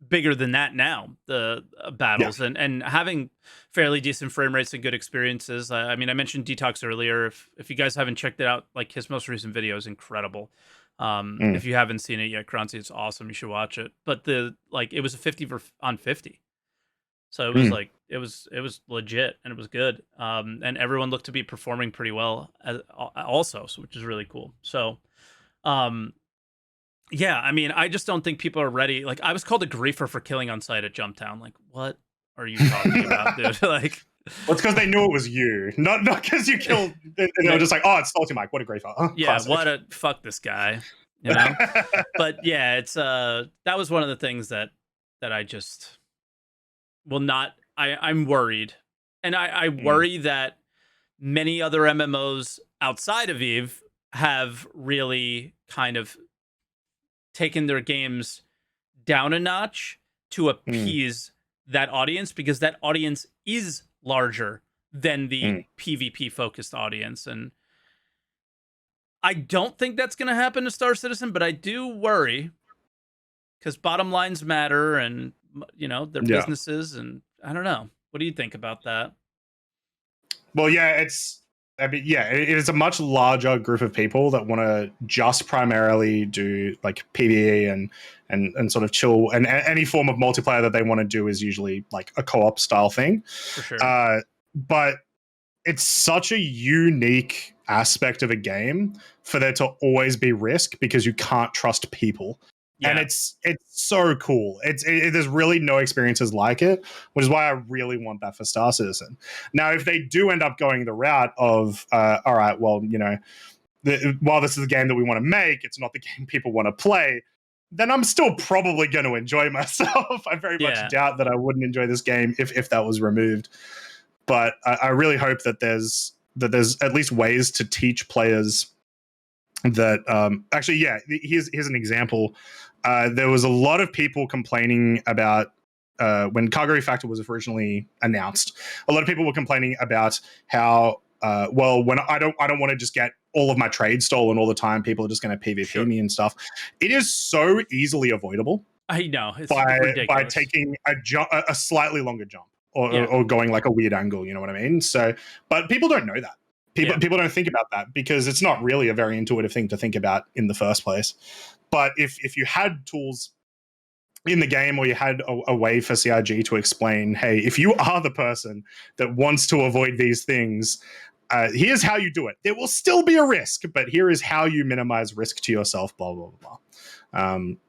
bigger than that now, the battles, and having fairly decent frame rates and good experiences. I mean, I mentioned Detox earlier. If you guys haven't checked it out, like, his most recent video is incredible. If you haven't seen it yet, Croncy, it's awesome. You should watch it. But it was a 50 on 50. So it was like, it was legit, and it was good. And everyone looked to be performing pretty well also, which is really cool. So, yeah, I mean, I just don't think people are ready. Like, I was called a griefer for killing on site at Jumptown. Like, what are you talking about, dude? Like, well, it's because they knew it was you, not because you killed. They were just like, oh, it's SaltEMike. What a griefer. Yeah, what a fuck this guy, you know. But yeah, it's that was one of the things that I just will not. I'm worried, and I worry that many other MMOs outside of Eve have really kind of taken their games down a notch to appease that audience, because that audience is larger than the PvP focused audience. And I don't think that's going to happen to Star Citizen, but I do worry, because bottom lines matter, and, you know, their businesses, and I don't know. What do you think about that? Well, yeah, it is a much larger group of people that want to just primarily do like PvE and sort of chill, and any form of multiplayer that they want to do is usually like a co-op style thing. For sure. But it's such a unique aspect of a game for there to always be risk, because you can't trust people. Yeah. And it's so cool. There's really no experiences like it, which is why I really want that for Star Citizen. Now, if they do end up going the route of, all right, well, you know, while this is a game that we want to make, it's not the game people want to play, then I'm still probably going to enjoy myself. I very much doubt that I wouldn't enjoy this game if that was removed. But I really hope that there's at least ways to teach players that actually, here's an example. There was a lot of people complaining about when Cargo Factor was originally announced. A lot of people were complaining about how when I don't want to just get all of my trade stolen all the time. People are just going to PvP me and stuff. It is so easily avoidable. I know, it's ridiculous. By taking a slightly longer jump, or going like a weird angle. You know what I mean? So, but people don't know that. People don't think about that, because it's not really a very intuitive thing to think about in the first place. But if you had tools in the game, or you had a way for CRG to explain, hey, if you are the person that wants to avoid these things, here's how you do it. There will still be a risk, but here is how you minimize risk to yourself, blah, blah, blah.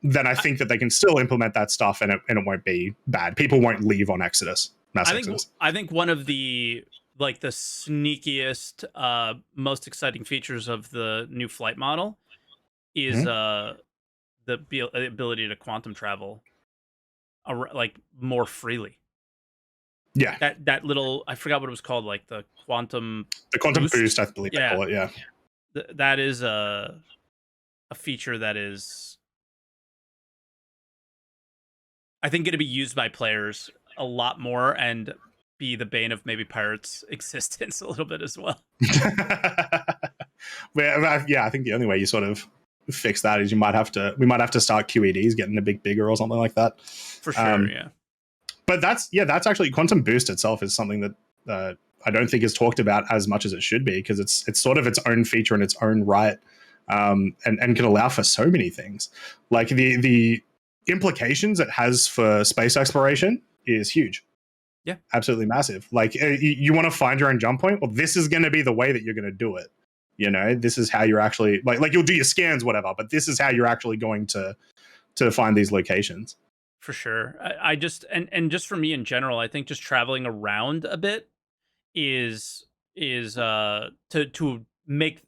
Then I think that they can still implement that stuff, and it won't be bad. People won't leave on Exodus. I think one of the sneakiest, most exciting features of the new flight model is the ability to quantum travel like more freely. Yeah, that little, I forgot what it was called, like the quantum boost, I believe they call it. Yeah, that is a feature that is, I think, going to be used by players a lot more and be the bane of maybe Pirates' existence a little bit as well. Yeah, I think the only way you sort of fix that is we might have to start QEDs getting a bit bigger or something like that. For sure, yeah. But that's actually, quantum boost itself is something that I don't think is talked about as much as it should be, because it's sort of its own feature in its own right, and can allow for so many things. Like the implications it has for space exploration is huge. Yeah, absolutely massive. Like, you want to find your own jump point? Well, this is going to be the way that you're going to do it. You know, this is how you're actually like you'll do your scans, whatever, but this is how you're actually going to find these locations. For sure. I just, and just for me in general, I think just traveling around a bit is to make,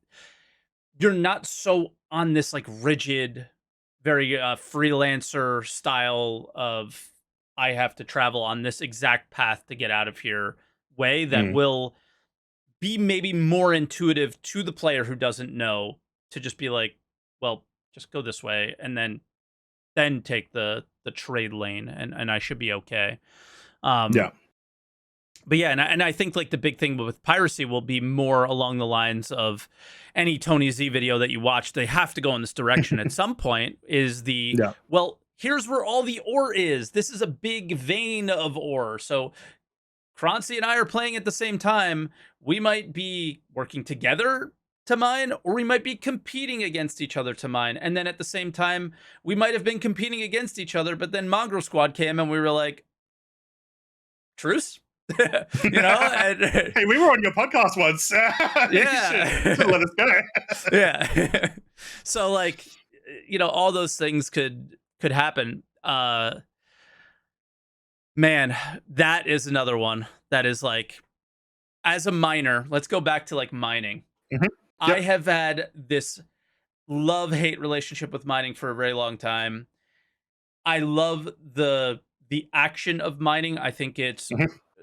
you're not so on this like rigid, very freelancer style of, I have to travel on this exact path to get out of here way that will be maybe more intuitive to the player who doesn't know, to just be like, well, just go this way and then take the trade lane, and I should be okay. Yeah. But yeah, and I think like the big thing with piracy will be more along the lines of any Tony Z video that you watch. They have to go in this direction at some point. Is the well, here's where all the ore is. This is a big vein of ore. So Croncy and I are playing at the same time. We might be working together to mine, or we might be competing against each other to mine. And then at the same time, we might have been competing against each other, but then Mongrel Squad came and we were like, truce? You know? And, hey, we were on your podcast once. Yeah. you should let us go. Yeah. So like, you know, all those things could happen. Man, that is another one that is like, as a miner, let's go back to like mining. Mm-hmm. Yep. I have had this love-hate relationship with mining for a very long time. I love the action of mining. I think it's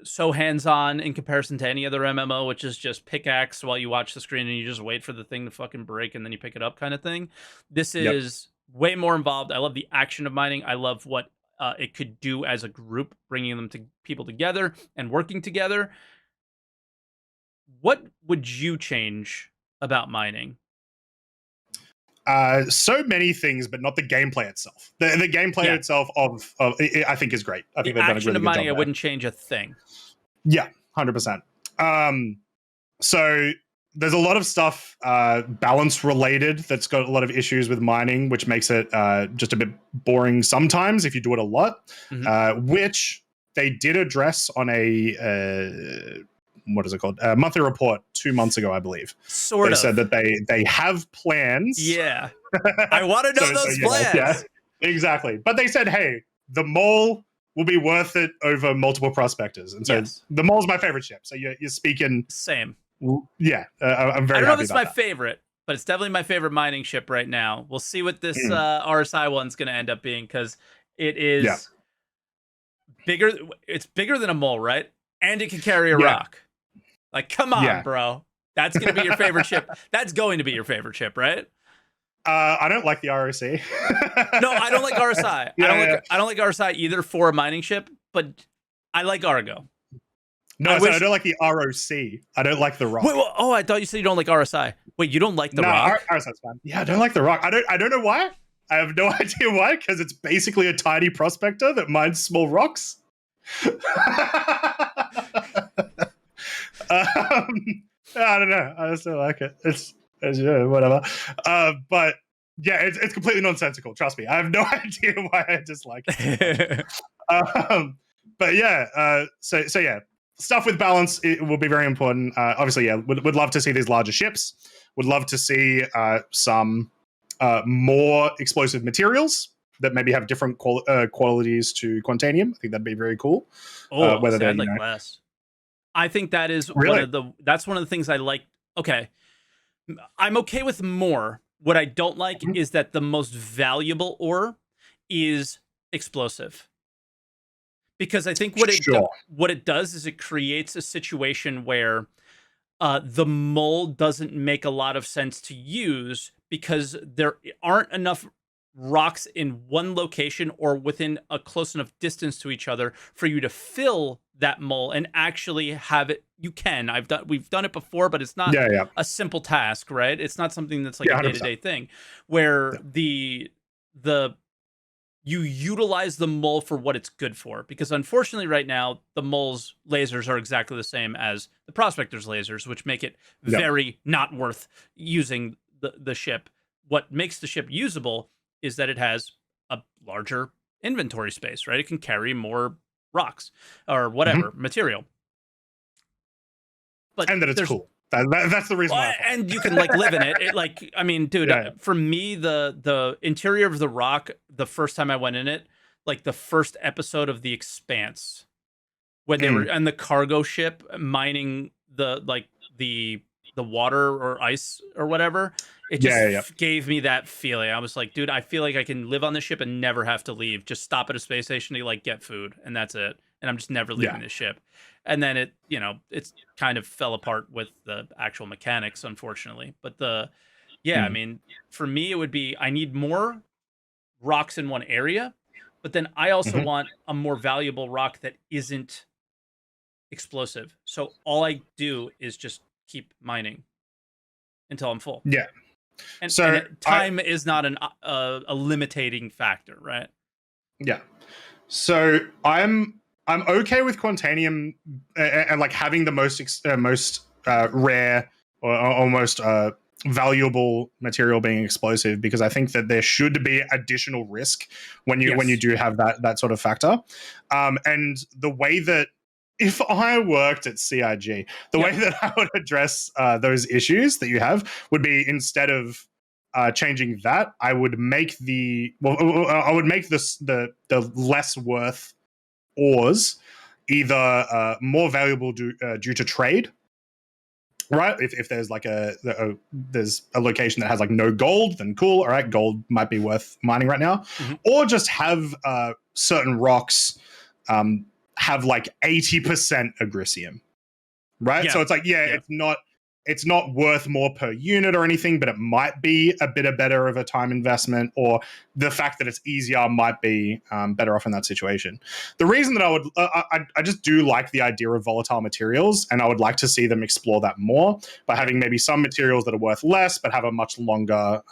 so hands-on in comparison to any other MMO, which is just pickaxe while you watch the screen and you just wait for the thing to fucking break and then you pick it up kind of thing. This is way more involved. I love the action of mining. I love what it could do as a group, bringing them to people together and working together. What would you change about mining? So many things, but not the gameplay itself. The gameplay itself of I think is great. I think they've done a really good mining, job. I wouldn't change a thing. Yeah, 100%. So there's a lot of stuff balance related that's got a lot of issues with mining, which makes it just a bit boring sometimes if you do it a lot, which they did address on a what is it called? A monthly report 2 months ago, I believe. They said that they have plans. Yeah. I want to know those plans. Yeah, exactly. But they said, hey, the mole will be worth it over multiple prospectors. And so the mole's my favorite ship. So you're speaking. Same. Yeah. I'm very happy. I don't know if it's my favorite, but it's definitely my favorite mining ship right now. We'll see what this RSI one's going to end up being, because it is bigger. It's bigger than a mole, right? And it can carry a rock. Like, come on, bro. That's going to be your favorite ship. That's going to be your favorite ship, right? I don't like the ROC. No, I don't like RSI. I don't like RSI either for a mining ship, but I like Argo. No, I don't like the ROC. I don't like the rock. Wait, oh, I thought you said you don't like RSI. Wait, you don't like the rock? No, RSI's fine. Yeah, I don't like the rock. I don't know why. I have no idea why, because it's basically a tiny prospector that mines small rocks. I don't know. I just don't like it. It's whatever. But yeah, it's completely nonsensical. Trust me. I have no idea why I dislike it. But yeah, so yeah, stuff with balance, it will be very important. Obviously, yeah, would love to see these larger ships. Would love to see some more explosive materials that maybe have different qualities to Quantanium. I think that'd be very cool. Oh, whether I'd like less. I think that is that's one of the things I like. Okay. I'm okay with more. What I don't like is that the most valuable ore is explosive. because I think Sure. what it does is it creates a situation where the mole doesn't make a lot of sense to use because there aren't enough rocks in one location or within a close enough distance to each other for you to fill that mole and actually have it. You can. We've done it before, but it's not Yeah. a simple task, right? It's not something that's like Yeah. a 100%. day-to-day thing where Yeah. the you utilize the mole for what it's good for, because unfortunately right now the mole's lasers are exactly the same as the prospector's lasers, which make it Yeah. very not worth using the ship. What makes the ship usable is that it has a larger inventory space, right? It can carry more rocks or whatever Mm-hmm. material, but And that it's there's cool. That's the reason why I play and it. you can like live in it. It like, I mean, dude, Yeah. for me, the interior of the rock, the first time I went in it, like the first episode of The Expanse, when they were on the cargo ship mining the the water or ice or whatever, it just Yeah. gave me that feeling. I was like, dude, I feel like I can live on this ship and never have to leave. Just stop at a space station to like get food, and that's it. And I'm just never leaving Yeah. this ship. And then it, you know, it's kind of fell apart with the actual mechanics, unfortunately. But yeah, I Mm. mean, for me, it would be I need more rocks in one area, but then I also Mm-hmm. want a more valuable rock that isn't explosive. So all I do is just keep mining until I'm full. Yeah. And So time is not a limiting factor, right? yeah. So I'm okay with Quantanium and like having the most rare or almost valuable material being explosive, because I think that there should be additional risk when you Yes. do have that sort of factor. And the way that if I worked at CIG, the way that I would address those issues that you have would be, instead of changing that, I would make I would make the less worth ores either more valuable due to trade, right? If there's like there's a location that has like no gold, then cool. All right, gold might be worth mining right now. Mm-hmm. Or just have certain rocks have like 80% agricium, right? Yeah. So it's like, it's not worth more per unit or anything, but it might be a bit better of a time investment, or the fact that it's easier might be better off in that situation. The reason that I just do like the idea of volatile materials, and I would like to see them explore that more by having maybe some materials that are worth less but have a much longer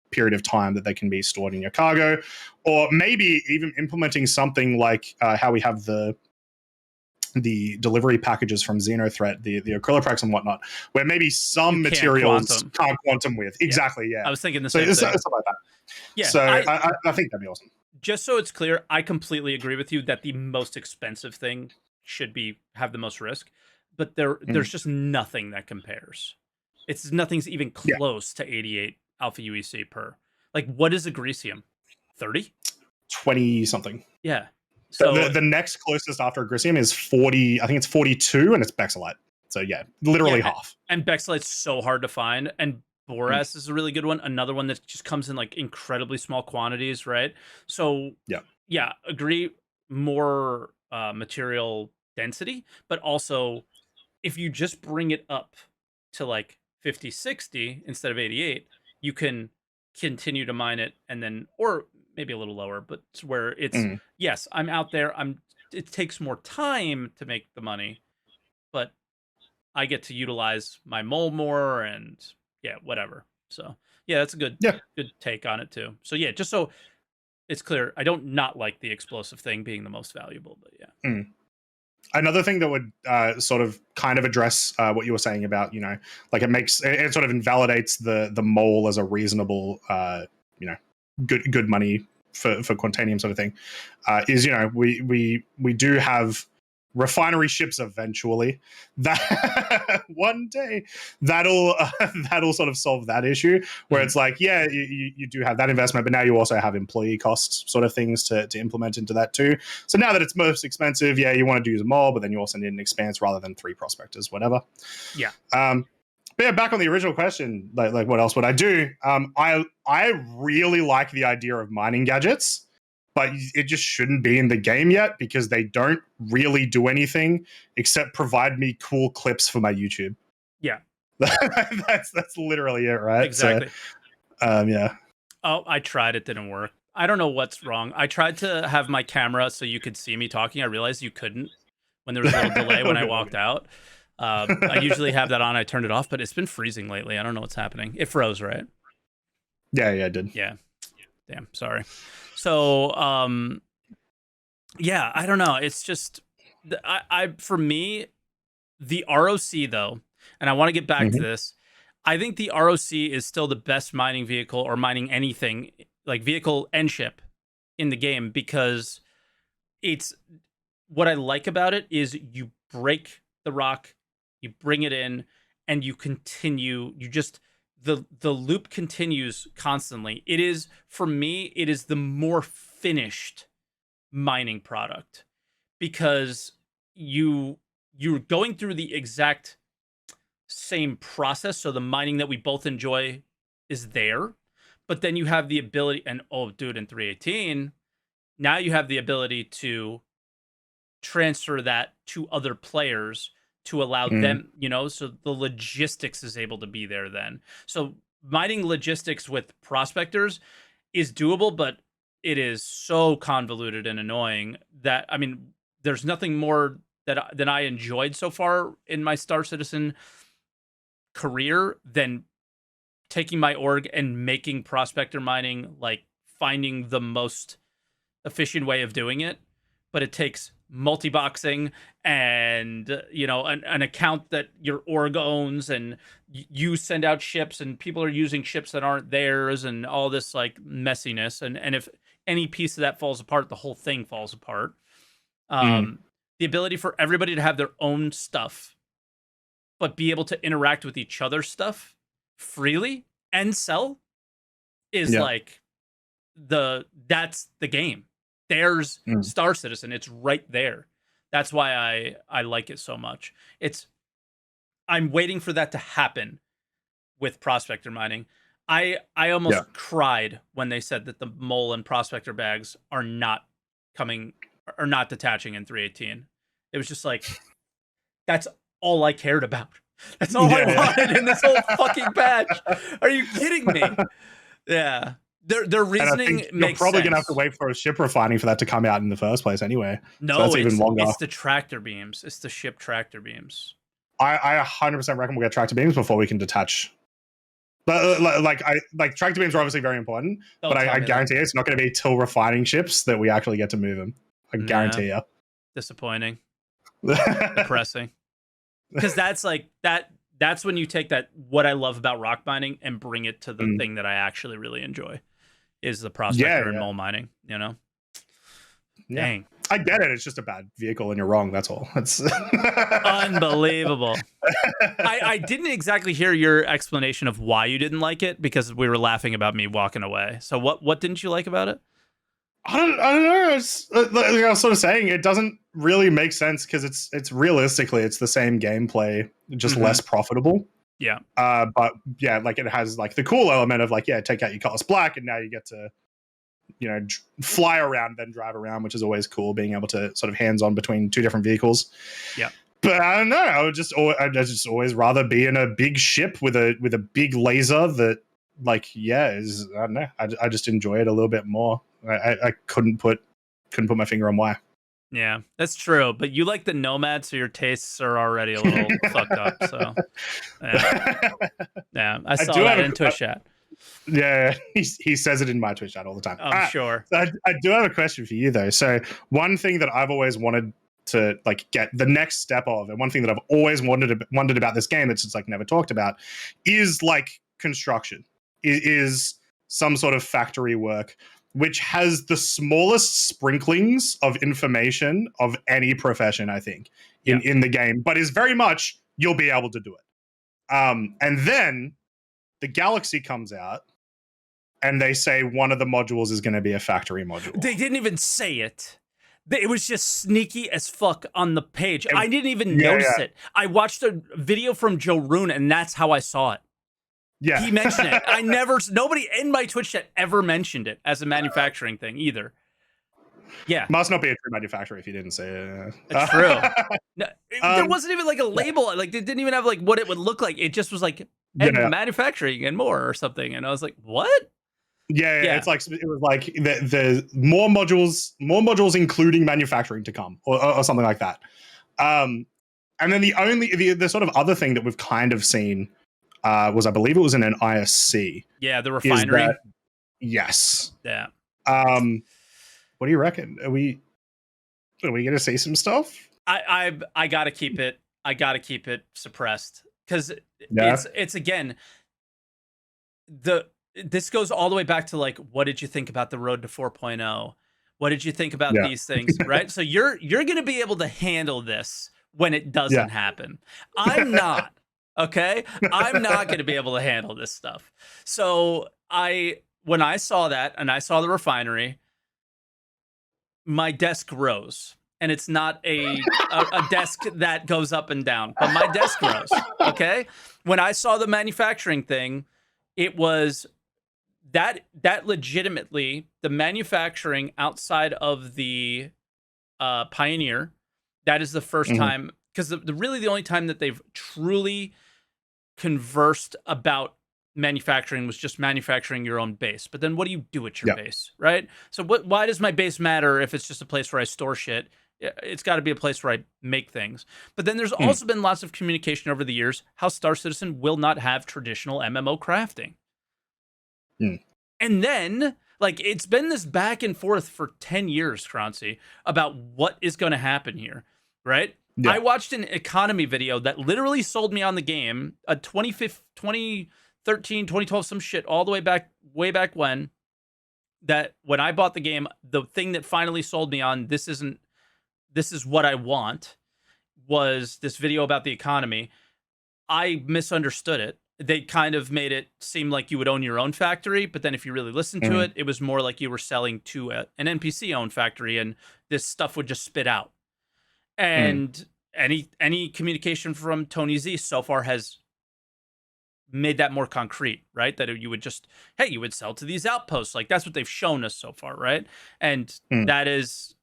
period of time that they can be stored in your cargo, or maybe even implementing something like how we have the delivery packages from Xenothreat, the acryloprex and whatnot, where maybe some materials can't quantum with. Exactly, yeah. I was thinking the same thing. Something like that. Yeah. So I think that'd be awesome. Just so it's clear, I completely agree with you that the most expensive thing should have the most risk, but there's just nothing that compares. Nothing's even close to 88 alpha UEC per. Like, what is agricium? 30? 20 something. Yeah. So the next closest after agricium is 40. I think it's 42, and it's Bexolite. So yeah, literally half. And Bexolite's so hard to find. And Boras is a really good one. Another one that just comes in like incredibly small quantities, right? So yeah, agree, more material density, but also if you just bring it up to like 50, 60 instead of 88, you can continue to mine it, and then, or maybe a little lower, but where it's yes, I'm out there. It takes more time to make the money, but I get to utilize my mole more, and whatever. So yeah, that's a good take on it too. So yeah, just so it's clear, I don't not like the explosive thing being the most valuable, but yeah. Another thing that would sort of kind of address what you were saying about, like it sort of invalidates the mole as a reasonable, good money for Quantanium sort of thing, is, we do have refinery ships eventually that one day that'll sort of solve that issue, where it's like, you do have that investment, but now you also have employee costs sort of things to implement into that too. So now that it's most expensive, you want to use them all, but then you also need an expanse rather than 3 prospectors, whatever. But yeah, back on the original question, like what else would I do? I really like the idea of mining gadgets. but it just shouldn't be in the game yet because they don't really do anything except provide me cool clips for my YouTube. Yeah. that's literally it, right? Exactly. So, yeah. Oh, I tried. It didn't work. I don't know what's wrong. I tried to have my camera so you could see me talking. I realized you couldn't when there was a little delay when I walked out. I usually have that on. I turned it off, but it's been freezing lately. I don't know what's happening. It froze, right? Yeah, I did. Yeah. Damn, sorry. So, yeah, I don't know. It's just, for me, the ROC though, and I want to get back to this. I think the ROC is still the best mining vehicle or mining anything, like vehicle and ship, in the game, because it's what I like about it is you break the rock, you bring it in, and you continue. You just the loop continues constantly. It is, for me, it is the more finished mining product because you're going through the exact same process, so the mining that we both enjoy is there, but then you have the ability, and oh dude, in 318 now you have the ability to transfer that to other players to allow them, so the logistics is able to be there then. So mining logistics with prospectors is doable, but it is so convoluted and annoying that, I mean, there's nothing more than I enjoyed so far in my Star Citizen career than taking my org and making prospector mining, like finding the most efficient way of doing it. But it takes multi-boxing and, an account that your org owns, and you send out ships and people are using ships that aren't theirs, and all this like messiness. And if any piece of that falls apart, the whole thing falls apart. The ability for everybody to have their own stuff, but be able to interact with each other's stuff freely and sell is like that's the game. There's Star Citizen. It's right there. That's why I like it so much. I'm waiting for that to happen with prospector mining. I almost cried when they said that the mole and prospector bags are not detaching in 318. It was just like, that's all I cared about. That's all I wanted in this whole fucking patch. Are you kidding me? Yeah. Their reasoning makes sense. You're probably going to have to wait for a ship refining for that to come out in the first place anyway. No, so that's even longer. It's the tractor beams. It's the ship tractor beams. I 100% reckon we'll get tractor beams before we can detach. But tractor beams are obviously very important, but I guarantee it's not going to be till refining ships that we actually get to move them. I guarantee you. Disappointing. Depressing. Because that's like that's when you take what I love about rock mining and bring it to the thing that I actually really enjoy, is the prospector and mole mining, Dang. I get it. It's just a bad vehicle and you're wrong. That's all. It's unbelievable. I didn't exactly hear your explanation of why you didn't like it, because we were laughing about me walking away. So what didn't you like about it? I don't know. It's like I was sort of saying, it doesn't really make sense because it's realistically it's the same gameplay, just less profitable. Yeah. But yeah, like it has like the cool element of like, take out your Cutlass Black and now you get to, fly around, then drive around, which is always cool, being able to sort of hands-on between two different vehicles. Yeah. But I don't know. I just always rather be in a big ship with a big laser that I don't know. I just enjoy it a little bit more. I couldn't put my finger on why. Yeah, that's true. But you like the Nomad, so your tastes are already a little fucked up. So, yeah, I saw that in Twitch chat. Yeah, he says it in my Twitch chat all the time. I'm sure. So I do have a question for you though. So one thing that I've always wanted to get the next step of, and one thing that I've always wondered about this game that's just never talked about, is construction. Is some sort of factory work, which has the smallest sprinklings of information of any profession, I think, in the game, but is very much, you'll be able to do it. And then the Galaxy comes out, and they say one of the modules is going to be a factory module. They didn't even say it. It was just sneaky as fuck on the page. I didn't even notice it. I watched a video from Joe Rune, and that's how I saw it. Yeah. He mentioned it. Nobody in my Twitch chat ever mentioned it as a manufacturing thing either. Yeah, Must not be a true manufacturer if you didn't say it. it's true. No, there wasn't even like a label. Like they didn't even have like what it would look like. It just was like and Yeah. manufacturing and more or something. And I was like, what? Yeah, it's like it was like the more modules including manufacturing to come, or something like that. And then the sort of other thing that we've kind of seen was, I believe it was in an ISC. Yeah, the refinery. Yes. Yeah. What do you reckon? Are we gonna see some stuff? I gotta keep it. I gotta keep it suppressed because it's again this goes all the way back to like, what did you think about the road to 4.0? What did you think about these things? Right. So you're going to be able to handle this when it doesn't happen. I'm not. Okay. I'm not going to be able to handle this stuff. So when I saw that and I saw the refinery, my desk rose. And it's not a desk that goes up and down, but my desk rose. Okay. When I saw the manufacturing thing, it was that legitimately the manufacturing outside of the Pioneer, that is the first time, because really the only time that they've truly conversed about manufacturing was just manufacturing your own base. But then what do you do with your base, right? So why does my base matter if it's just a place where I store shit? It's got to be a place where I make things. But then there's also been lots of communication over the years how Star Citizen will not have traditional MMO crafting. And then, like, it's been this back and forth for 10 years, Croncy, about what is going to happen here, right? Yeah. I watched an economy video that literally sold me on the game, a 2013, 2012, some shit, all the way back when, that when I bought the game, the thing that finally sold me on this is what I want, was this video about the economy. I misunderstood it. They kind of made it seem like you would own your own factory, but then if you really listen to it, it was more like you were selling to an NPC-owned factory, and this stuff would just spit out. And any communication from Tony Z so far has made that more concrete, right? That you would just, hey, you would sell to these outposts. Like, that's what they've shown us so far, right? And that is...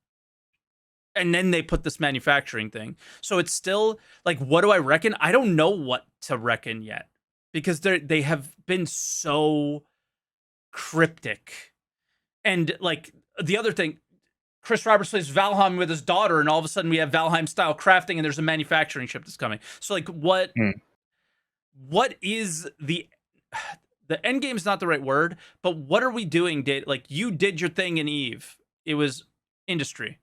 And then they put this manufacturing thing. So it's still, like, what do I reckon? I don't know what to reckon yet. Because they have been so cryptic. And, like, the other thing, Chris Roberts plays Valheim with his daughter, and all of a sudden we have Valheim-style crafting, and there's a manufacturing ship that's coming. So, like, what is the end game is not the right word, but what are we doing? Like, you did your thing in EVE. It was industry.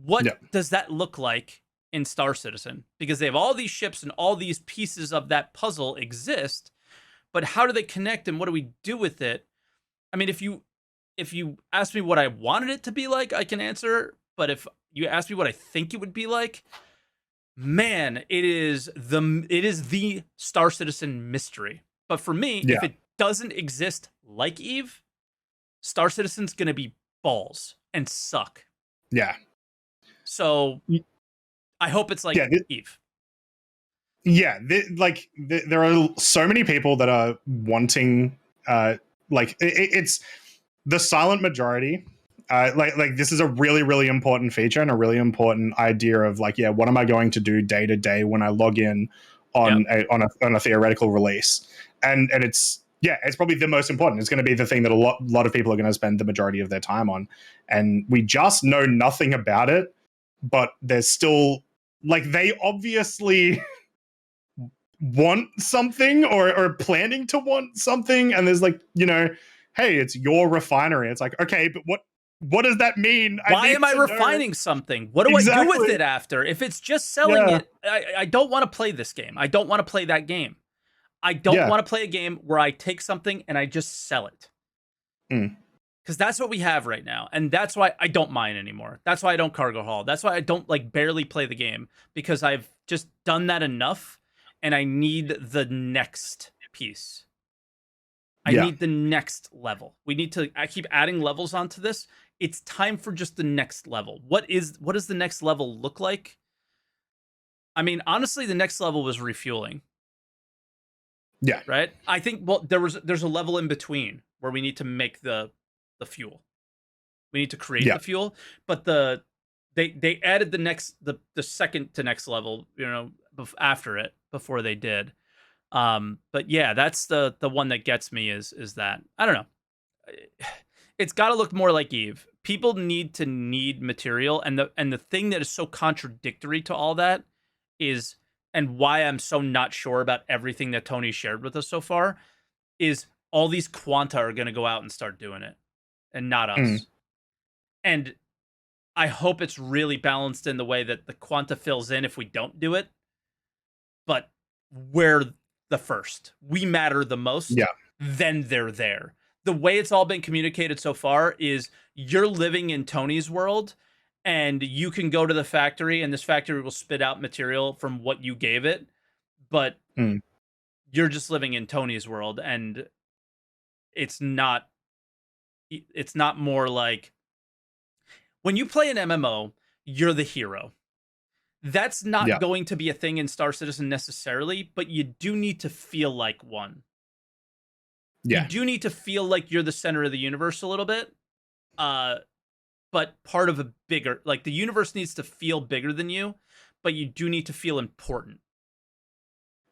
What does that look like in Star Citizen? Because they have all these ships and all these pieces of that puzzle exist, but how do they connect and what do we do with it? I mean, if you ask me what I wanted it to be like, I can answer. But if you ask me what I think it would be like, man, it is the Star Citizen mystery. But for me, if it doesn't exist like EVE, Star Citizen's gonna be balls and suck. Yeah. So I hope it's like EVE. Yeah, there are so many people that are wanting, it's the silent majority. Like this is a really, really important feature and a really important idea of, like, what am I going to do day to day when I log in on a theoretical release? And it's probably the most important. It's going to be the thing that a lot of people are going to spend the majority of their time on, and we just know nothing about it. But there's still, like, they obviously want something or planning to want something, and there's, like, hey, it's your refinery. It's like, okay, but what does that mean? Why am I refining something? What do I do with it after? If it's just selling it, I don't want to play this game. I don't want to play that game. I don't want to play a game where I take something and I just sell it. Because that's what we have right now. And that's why I don't mine anymore. That's why I don't cargo haul. That's why I don't, like, barely play the game. Because I've just done that enough, and I need the next piece. I need the next level. I keep adding levels onto this. It's time for just the next level. What does the next level look like? I mean, honestly, the next level was refueling. Yeah. Right? I think, there's a level in between where we need to make the fuel. We need to create the fuel. But they added the second to next level, after it, before they did. But yeah, that's the one that gets me is that, I don't know. It's got to look more like Eve. People need material, and the thing that is so contradictory to all that is, and why I'm so not sure about everything that Tony shared with us so far, is all these quanta are going to go out and start doing it, and not us. And I hope it's really balanced in the way that the quanta fills in if we don't do it. But we're the first. We matter the most. Yeah. Then they're there. The way it's all been communicated so far is you're living in Tony's world, and you can go to the factory, and this factory will spit out material from what you gave it. But you're just living in Tony's world, and it's not more like when you play an MMO, you're the hero. That's not going to be a thing in Star Citizen necessarily, but you do need to feel like one. You do need to feel like you're the center of the universe a little bit. But part of a bigger, like, the universe needs to feel bigger than you, but you do need to feel important.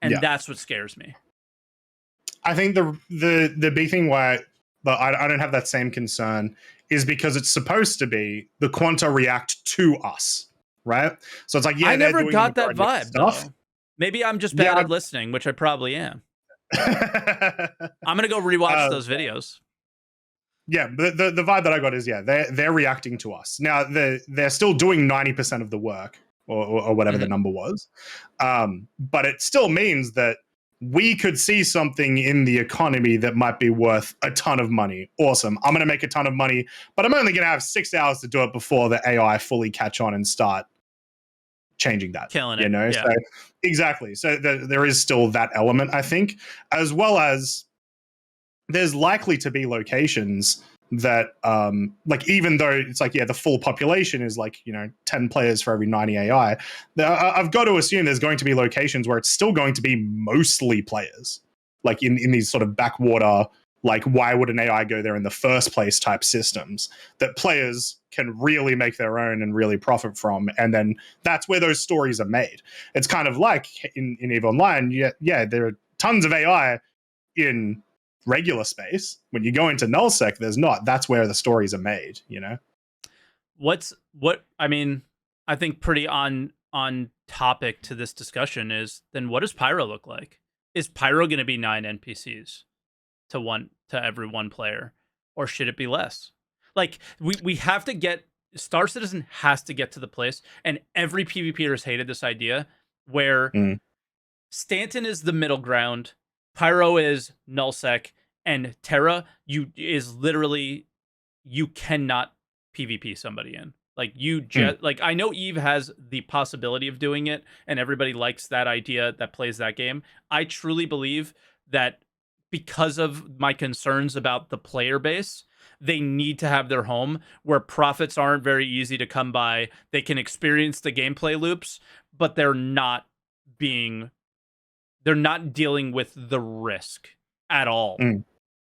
And that's what scares me. I think the big thing why I don't have that same concern is because it's supposed to be the quanta react to us, right? So it's like, I never got that vibe, though. Maybe I'm just bad at listening, which I probably am. I'm gonna go rewatch those videos. Yeah, but the vibe that I got is they're reacting to us. Now they're still doing 90% of the work, or whatever the number was, but it still means that we could see something in the economy that might be worth a ton of money. Awesome. I'm going to make a ton of money, but I'm only going to have 6 hours to do it before the AI fully catch on and start changing that. Killing it. You know? Yeah. So, exactly. So there is still that element, I think, as well as there's likely to be locations that, like, even though it's like, the full population is like, 10 players for every 90 AI, I've got to assume there's going to be locations where it's still going to be mostly players, like in these sort of backwater, like, why would an AI go there in the first place type systems that players can really make their own and really profit from. And then that's where those stories are made. It's kind of like in EVE Online, there are tons of AI in regular space. When you go into nullsec, there's not. That's where the stories are made, I mean, I think pretty on topic to this discussion is, then what does Pyro look like? Is Pyro going to be 9 NPCs to every one player, or should it be less? Like, we have to get, Star Citizen has to get to the place, and every PvPer has hated this idea, where Stanton is the middle ground, Pyro is nullsec, and Terra is literally, you cannot PvP somebody in. Like, like, I know Eve has the possibility of doing it, and everybody likes that idea that plays that game. I truly believe that because of my concerns about the player base, they need to have their home where profits aren't very easy to come by. They can experience the gameplay loops, but they're not dealing with the risk at all.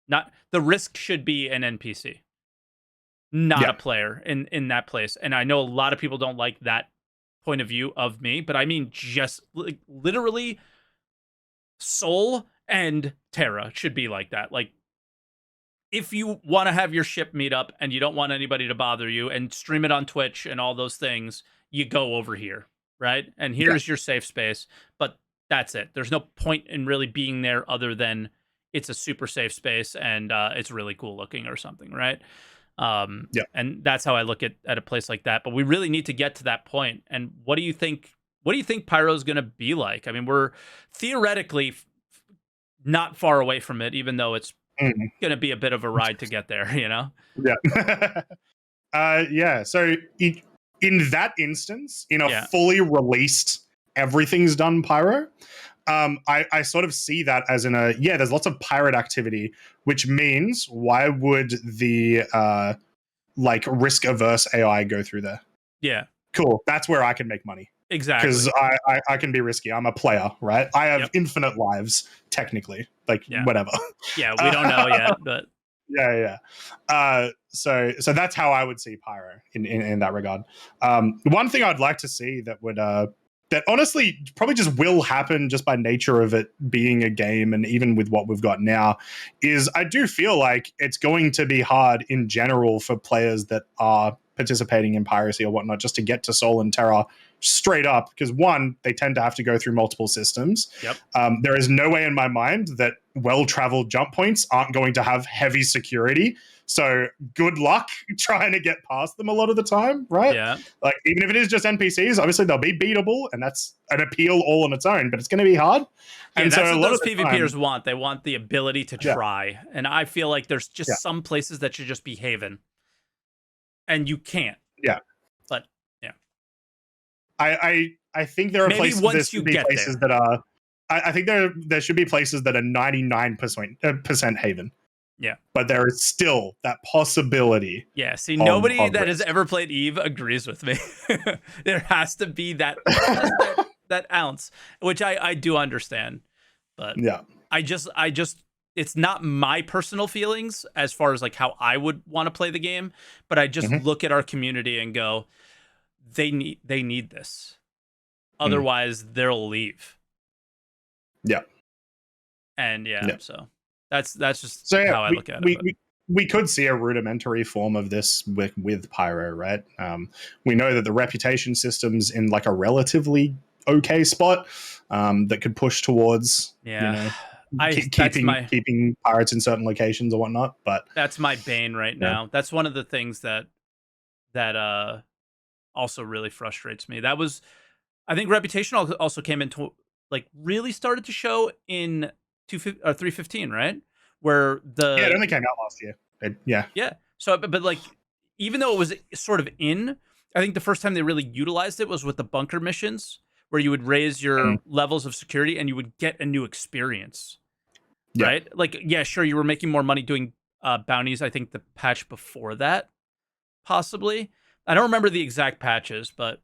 Not the risk should be an NPC, not a player in that place. And I know a lot of people don't like that point of view of me, but I mean, just literally Soul and Terra should be like that. Like, if you want to have your ship meet up and you don't want anybody to bother you and stream it on Twitch and all those things, you go over here, right? And here's your safe space, but that's it. There's no point in really being there other than it's a super safe space and it's really cool looking or something, right? And that's how I look at a place like that. But we really need to get to that point. And what do you think Pyro's going to be like? I mean, we're theoretically not far away from it, even though it's going to be a bit of a ride to get there, So in that instance, in a fully released, everything's done Pyro, I sort of see that as there's lots of pirate activity, which means why would the like risk averse AI go through there? Yeah. Cool. That's where I can make money. Exactly. Because I can be risky. I'm a player, right? I have infinite lives, technically. Like, whatever. Yeah, we don't know yet, but Yeah. So that's how I would see Pyro in that regard. One thing I'd like to see that honestly probably just will happen just by nature of it being a game, and even with what we've got now, is I do feel like it's going to be hard in general for players that are participating in piracy or whatnot just to get to Sol and Terra straight up, because one, they tend to have to go through multiple systems. Yep. There is no way in my mind that well-traveled jump points aren't going to have heavy security. So good luck trying to get past them a lot of the time, right? Yeah. Like, even if it is just NPCs, obviously they'll be beatable, and that's an appeal all on its own, but it's going to be hard. Yeah, and that's so what those PvPers want. They want the ability to try. And I feel like there's just some places that should just be haven. And you can't. Yeah. But yeah. I think there are Maybe once you get places that are I think there should be places that are 99% haven. Yeah. But there is still that possibility. Yeah. See, nobody that has ever played Eve agrees with me. There has to be that that ounce, which I do understand. But yeah. I just it's not my personal feelings as far as like how I would want to play the game, but I just look at our community and go, they need this. Otherwise they'll leave. Yeah. And so that's just how I look at it. We could see a rudimentary form of this with Pyro, right? We know that the reputation system's in like a relatively okay spot that could push towards keeping pirates in certain locations or whatnot. But that's my bane right now. That's one of the things that also really frustrates me. That was, I think, reputation also came into like really started to show in 315, right? Where it only came out last year. Yeah. So, but like, even though it was sort of in, I think the first time they really utilized it was with the bunker missions, where you would raise your levels of security and you would get a new experience. Yeah. Right? Like, yeah, sure, you were making more money doing bounties. I think the patch before that, possibly. I don't remember the exact patches, but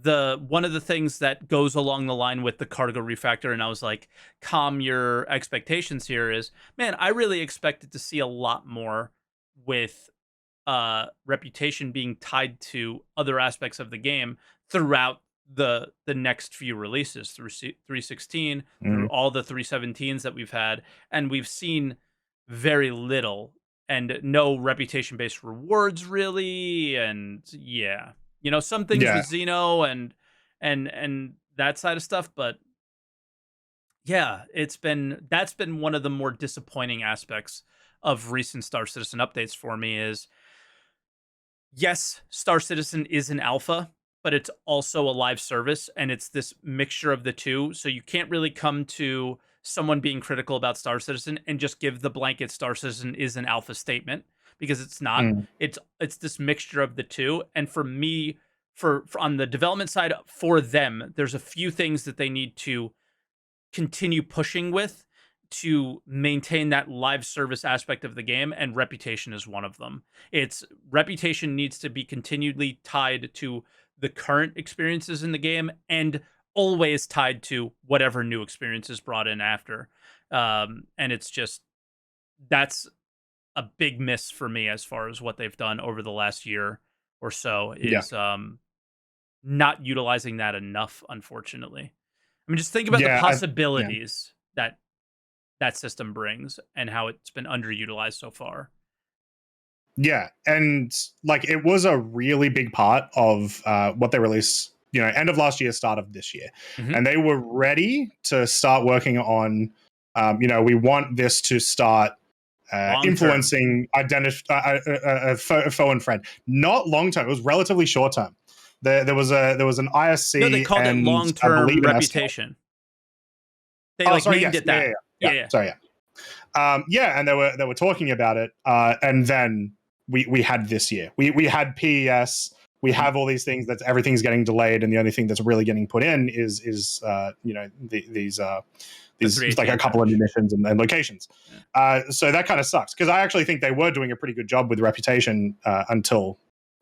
one of the things that goes along the line with the cargo refactor, and I was like, calm your expectations here, is, man, I really expected to see a lot more with reputation being tied to other aspects of the game throughout the next few releases, through 316, through all the 317s that we've had, and we've seen very little and no reputation based rewards really. And some things with Xeno and that side of stuff, but that's been one of the more disappointing aspects of recent Star Citizen updates for me. Is, yes, Star Citizen is an alpha, but it's also a live service, and it's this mixture of the two. So you can't really come to someone being critical about Star Citizen and just give the blanket Star Citizen is an alpha statement, because it's not. It's this mixture of the two. And for me, for on the development side, for them, there's a few things that they need to continue pushing with to maintain that live service aspect of the game, and reputation is one of them. Reputation needs to be continually tied to the current experiences in the game, and always tied to whatever new experience is brought in after. And it's just, that's a big miss for me as far as what they've done over the last year or so, is not utilizing that enough, unfortunately. I mean, just think about the possibilities that system brings and how it's been underutilized so far. Yeah, and like, it was a really big part of what they released, end of last year, start of this year. And they were ready to start working on, we want this to start influencing foe and friend. Not long term. It was relatively short term. There was an ISC. No, they called it long term reputation. They named it that. Yeah. Sorry, and they were talking about it, and then we had this year. We had PES. We have all these things that everything's getting delayed, and the only thing that's really getting put in is these like a couple of missions and locations. So that kind of sucks, because I actually think they were doing a pretty good job with reputation until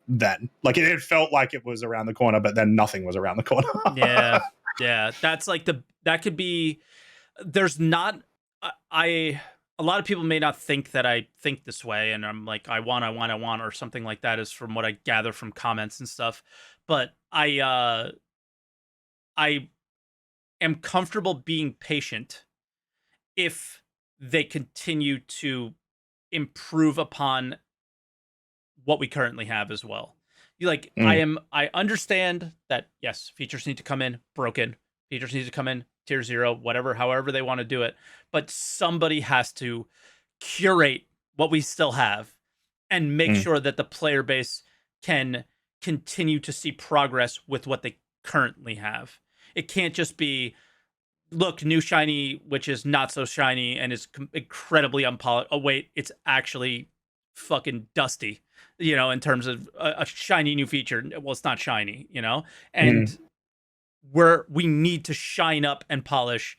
then. Like, it felt like it was around the corner, but then nothing was around the corner. Yeah. That's like that could be. There's not. a lot of people may not think that I think this way, and I'm like, I want, or something like that is from what I gather from comments and stuff. But I am comfortable being patient if they continue to improve upon what we currently have as well. I understand that yes, features need to come in broken, features need to come in tier 0, whatever, however they want to do it, but somebody has to curate what we still have and make sure that the player base can continue to see progress with what they currently have. It can't just be, look, new shiny, which is not so shiny and is incredibly unpolished. Oh, wait, it's actually fucking dusty, in terms of a shiny new feature. Well, it's not shiny, and we need to shine up and polish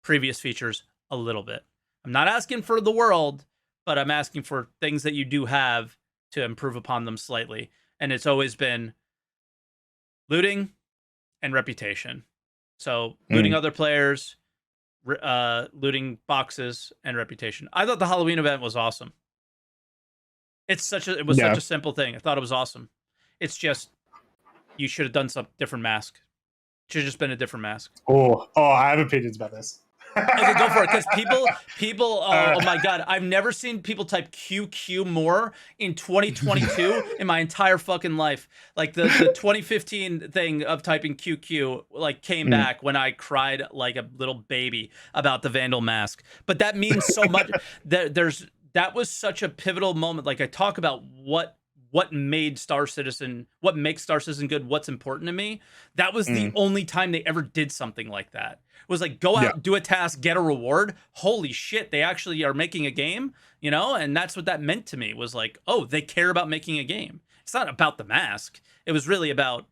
previous features a little bit. I'm not asking for the world, but I'm asking for things that you do have to improve upon them slightly. And it's always been looting and reputation. So looting other players, looting boxes, and reputation. I thought the Halloween event was awesome. It was such a simple thing. I thought it was awesome. It's just, you should have done some different mask. Should have just been a different mask. Oh, I have opinions about this. Okay, go for it. Because people, oh my god, I've never seen people type QQ more in 2022 in my entire fucking life. Like the 2015 thing of typing QQ like came back when I cried like a little baby about the Vandal mask. But that means so much. That was such a pivotal moment. Like I talk about what made Star Citizen, what makes Star Citizen good, what's important to me. That was the only time they ever did something like that. It was like, go out, do a task, get a reward. Holy shit, they actually are making a game, and that's what that meant to me, was like, oh, they care about making a game. It's not about the mask. It was really about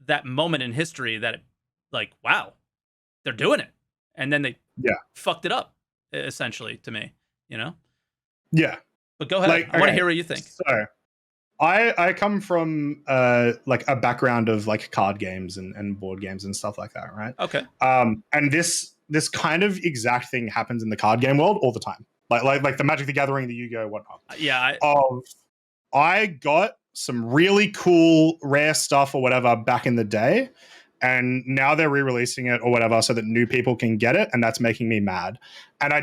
that moment in history that, like, wow, they're doing it. And then they fucked it up, essentially, to me, Yeah. But go ahead. I want to hear what you think. So I come from like a background of like card games and board games and stuff like that, right? Okay. And this kind of exact thing happens in the card game world all the time. Like the Magic the Gathering, the Yu-Gi-Oh, whatnot. Yeah. I got some really cool rare stuff or whatever back in the day, and now they're re-releasing it or whatever so that new people can get it, and that's making me mad. And I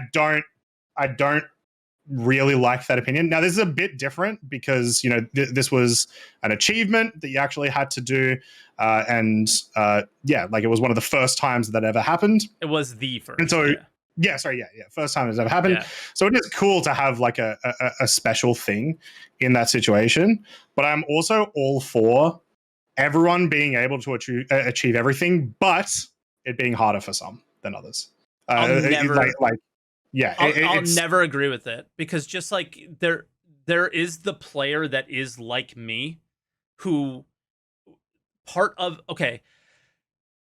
don't really like that opinion. Now, this is a bit different because, this was an achievement that you actually had to do. And it was one of the first times that ever happened. It was the first. And so, first time it's ever happened. Yeah. So it is cool to have like a special thing in that situation. But I'm also all for everyone being able to achieve everything, but it being harder for some than others. I'll never agree with it, because just like there is the player that is like me, who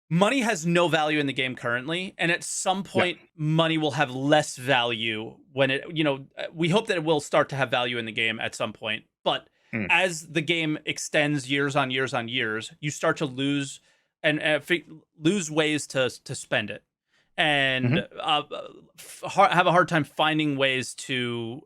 money has no value in the game currently, and at some point money will have less value when it, we hope that it will start to have value in the game at some point, but as the game extends years on years on years, you start to lose lose ways to spend it, and have a hard time finding ways to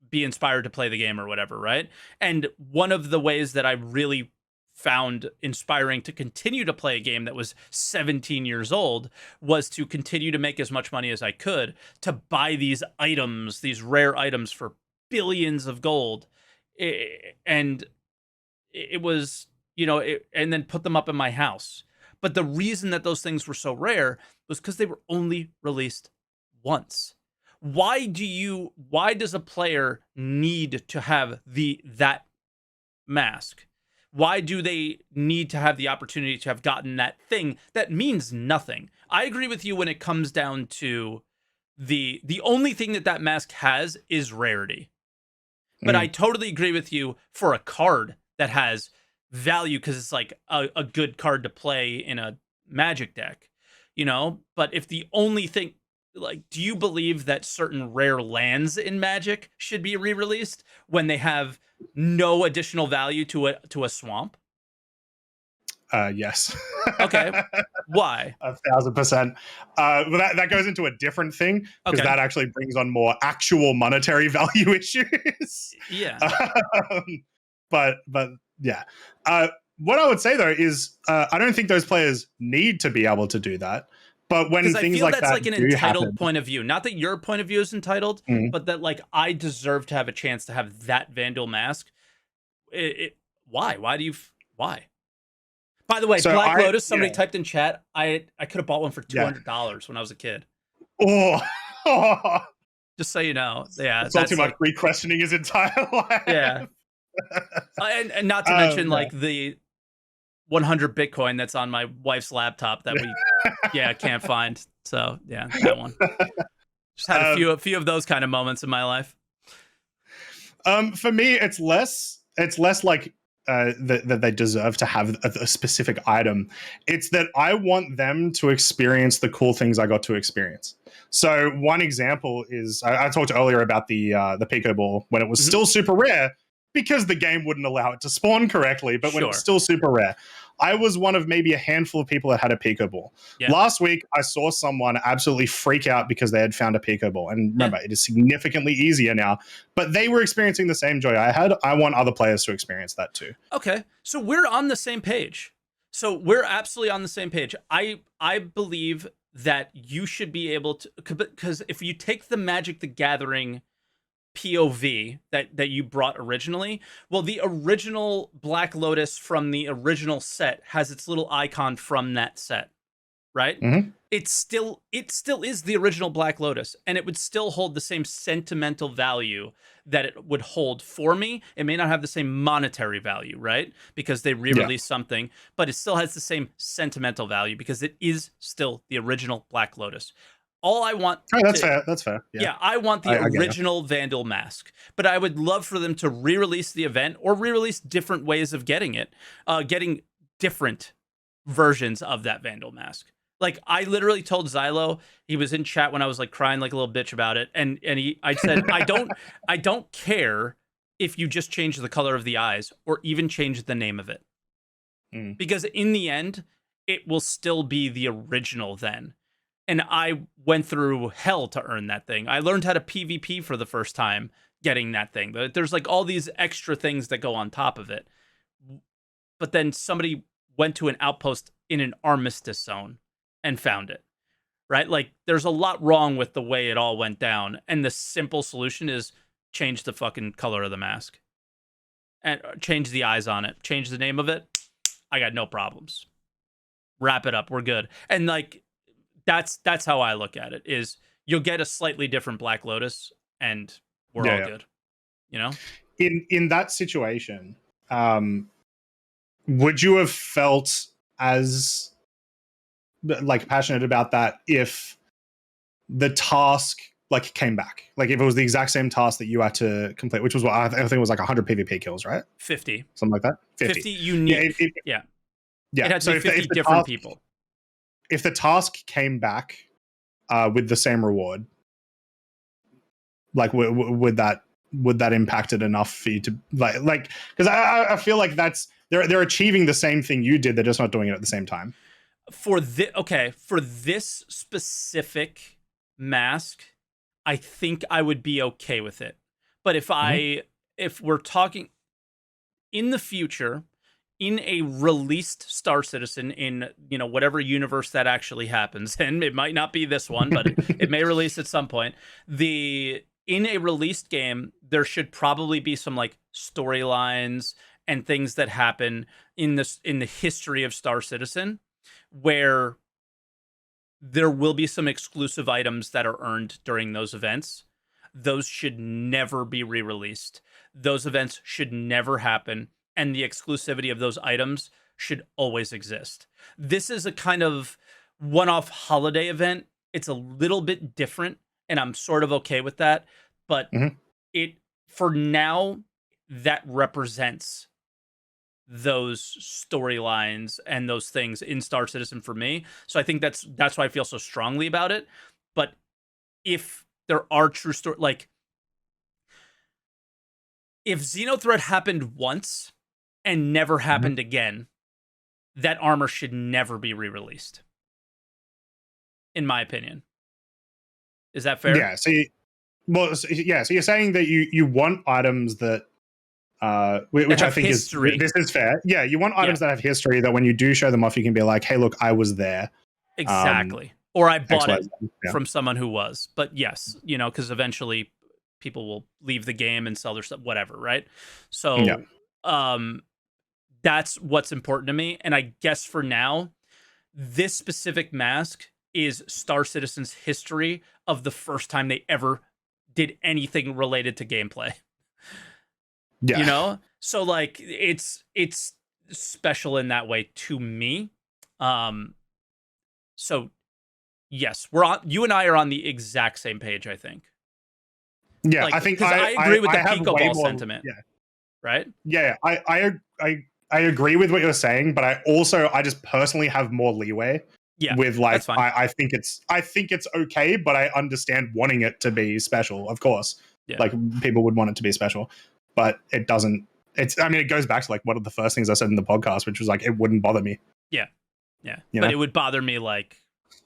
be inspired to play the game or whatever, right? And one of the ways that I really found inspiring to continue to play a game that was 17 years old was to continue to make as much money as I could to buy these items, these rare items for billions of gold. And it was, and then put them up in my house. But the reason that those things were so rare was because they were only released once. Why does a player need to have that mask? Why do they need to have the opportunity to have gotten that thing that means nothing? I agree with you when it comes down to the only thing that mask has is rarity. But I totally agree with you for a card that has value because it's like a good card to play in a Magic deck, But if the only thing, like, do you believe that certain rare lands in Magic should be re-released when they have no additional value to a swamp? Yes. Okay. Why? 1,000%. Well, that goes into a different thing because Okay. that actually brings on more actual monetary value issues. Yeah. But yeah. What I would say though is I don't think those players need to be able to do that. But when Because I things feel like that's that like an do entitled happen, point of view. Not that your point of view is entitled, mm, but that like I deserve to have a chance to have that Vandal mask. Why? Why do you? Why? By the way, so Black I Lotus. Somebody yeah typed in chat. I could have bought one for yeah. $200 when I was a kid. Oh, Just so you know. Yeah, that's SaltEMike like re-questioning his entire yeah. life. And not to mention Yeah. like the 100 Bitcoin that's on my wife's laptop that we can't find. So yeah, that one. Just had a few of those kind of moments in my life. For me, it's less like that they deserve to have a specific item. It's that I want them to experience the cool things I got to experience. So one example is I talked earlier about the Pico Ball when it was still super rare because the game wouldn't allow it to spawn correctly, but when it was still super rare. I was one of maybe a handful of people that had a Pico Ball. Yeah. Last week, I saw someone absolutely freak out because they had found a Pico Ball. And remember, it is significantly easier now, but they were experiencing the same joy I had. I want other players to experience that too. Okay. So we're on the same page. So we're absolutely on the same page. I believe that you should be able to, because if you take the Magic the Gathering POV that you brought originally, well, the original Black Lotus from the original set has its little icon from that set, right? Mm-hmm. It still is the original Black Lotus, and it would still hold the same sentimental value that it would hold for me. It may not have the same monetary value, right? Because they re-released something, but it still has the same sentimental value because it is still the original Black Lotus. All I want. Oh, that's fair. That's fair. Yeah, I want the original Vandal mask, but I would love for them to re-release the event or re-release different ways of getting it, getting different versions of that Vandal mask. Like I literally told Xylo, he was in chat when I was like crying like a little bitch about it, and I said I don't care if you just change the color of the eyes or even change the name of it, because in the end, it will still be the original then. And I went through hell to earn that thing. I learned how to PvP for the first time getting that thing. There's like all these extra things that go on top of it. But then somebody went to an outpost in an armistice zone and found it, right? Like there's a lot wrong with the way it all went down. And the simple solution is change the fucking color of the mask and change the eyes on it, change the name of it. I got no problems. Wrap it up. We're good. And like, that's how I look at it, is you'll get a slightly different Black Lotus and we're all good. You know? In that situation, would you have felt as like passionate about that if the task like came back? Like if it was the exact same task that you had to complete, which was what I think it was like 100 PvP kills, right? 50. Something like that. 50 unique. Yeah. It had to be 50 different people. If the task came back with the same reward, like would that impact it enough for you to like because I feel like that's they're achieving the same thing you did, they're just not doing it at the same time. For this specific mask, I think I would be okay with it. But if we're talking in the future, in a released Star Citizen, in whatever universe that actually happens, and it might not be this one, but it may release at some point. In a released game, there should probably be some like storylines and things that happen in the history of Star Citizen, where there will be some exclusive items that are earned during those events. Those should never be re-released. Those events should never happen. And the exclusivity of those items should always exist. This is a kind of one-off holiday event. It's a little bit different, and I'm sort of okay with that. But it, for now, that represents those storylines and those things in Star Citizen for me. So I think that's why I feel so strongly about it. But if there are true stories, like if Xenothreat happened once and never happened again, that armor should never be re-released, in my opinion. Is that fair? Yeah. So you're saying that you want items that which I think history. This is fair. Yeah, you want items that have history, that when you do show them off, you can be like, hey, look, I was there. Exactly. Or I bought it from someone who was. But yes, because eventually people will leave the game and sell their stuff, whatever, right? So that's what's important to me. And I guess for now, this specific mask is Star Citizen's history of the first time they ever did anything related to gameplay. Yeah. So like it's special in that way to me. So yes, you and I are on the exact same page, I think. Yeah, like, I think I agree with the Picoball sentiment. Yeah. Right? Yeah, I agree with what you're saying, but I just personally have more leeway. Yeah, with like I think it's okay, but I understand wanting it to be special, of course. Yeah. Like people would want it to be special, but it doesn't. It goes back to like one of the first things I said in the podcast, which was like it wouldn't bother me. Yeah. But it would bother me like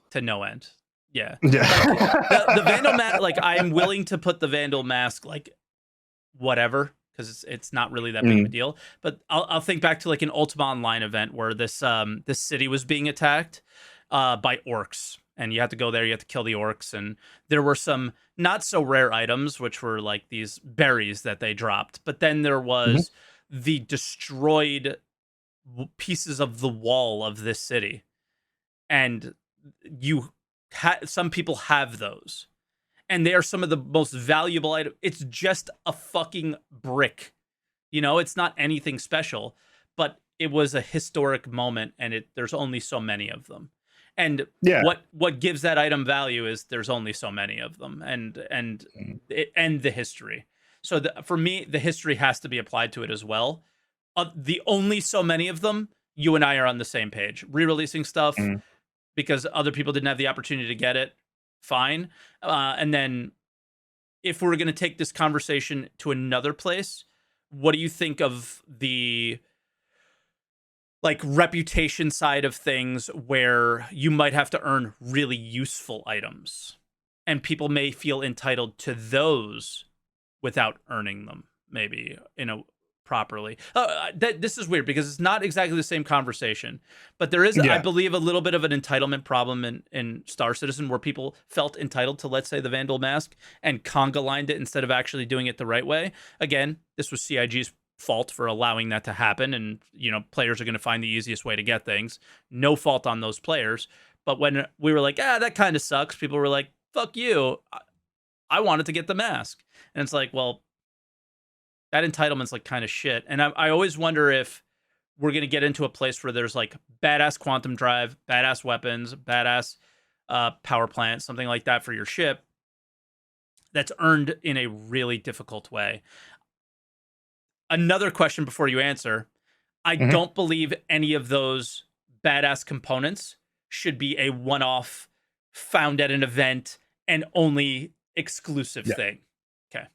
to no end. Yeah. Yeah. Like, the Vandal mask, like I'm willing to put the Vandal mask like whatever, because it's not really that big of a deal. But I'll think back to like an Ultima Online event where this city was being attacked by orcs, and you had to go there, you had to kill the orcs, and there were some not so rare items, which were like these berries that they dropped. But then there was the destroyed pieces of the wall of this city, and some people have those, and they are some of the most valuable items. It's just a fucking brick, it's not anything special, but it was a historic moment, and there's only so many of them. And what gives that item value is there's only so many of them, and the history. So for me, the history has to be applied to it as well. The only so many of them, you and I are on the same page. Re-releasing stuff because other people didn't have the opportunity to get it, fine. And then if we're going to take this conversation to another place, what do you think of the like reputation side of things, where you might have to earn really useful items and people may feel entitled to those without earning them, maybe properly? This is weird because it's not exactly the same conversation, but there is, I believe, a little bit of an entitlement problem in Star Citizen, where people felt entitled to, let's say, the Vandal mask and conga lined it instead of actually doing it the right way. Again, this was CIG's fault for allowing that to happen, and players are going to find the easiest way to get things. No fault on those players. But when we were like, that kind of sucks, people were like, fuck you, I wanted to get the mask. And it's like, well, that entitlement's like kind of shit. And I always wonder if we're going to get into a place where there's like badass quantum drive, badass weapons, badass power plant, something like that for your ship that's earned in a really difficult way. Another question before you answer. I don't believe any of those badass components should be a one-off, found at an event and only exclusive thing. Okay.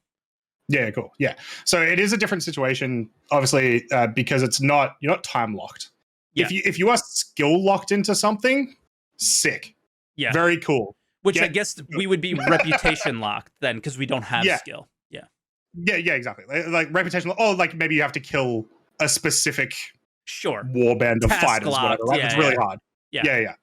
Yeah, cool. Yeah. So it is a different situation, obviously, because you're not time locked. Yeah. If you are skill locked into something, sick. Yeah. Very cool. Which I guess we would be reputation locked then, because we don't have skill. Yeah, exactly. Like reputation, or like maybe you have to kill a specific warband of fighters, whatever, right? It's really hard. Yeah.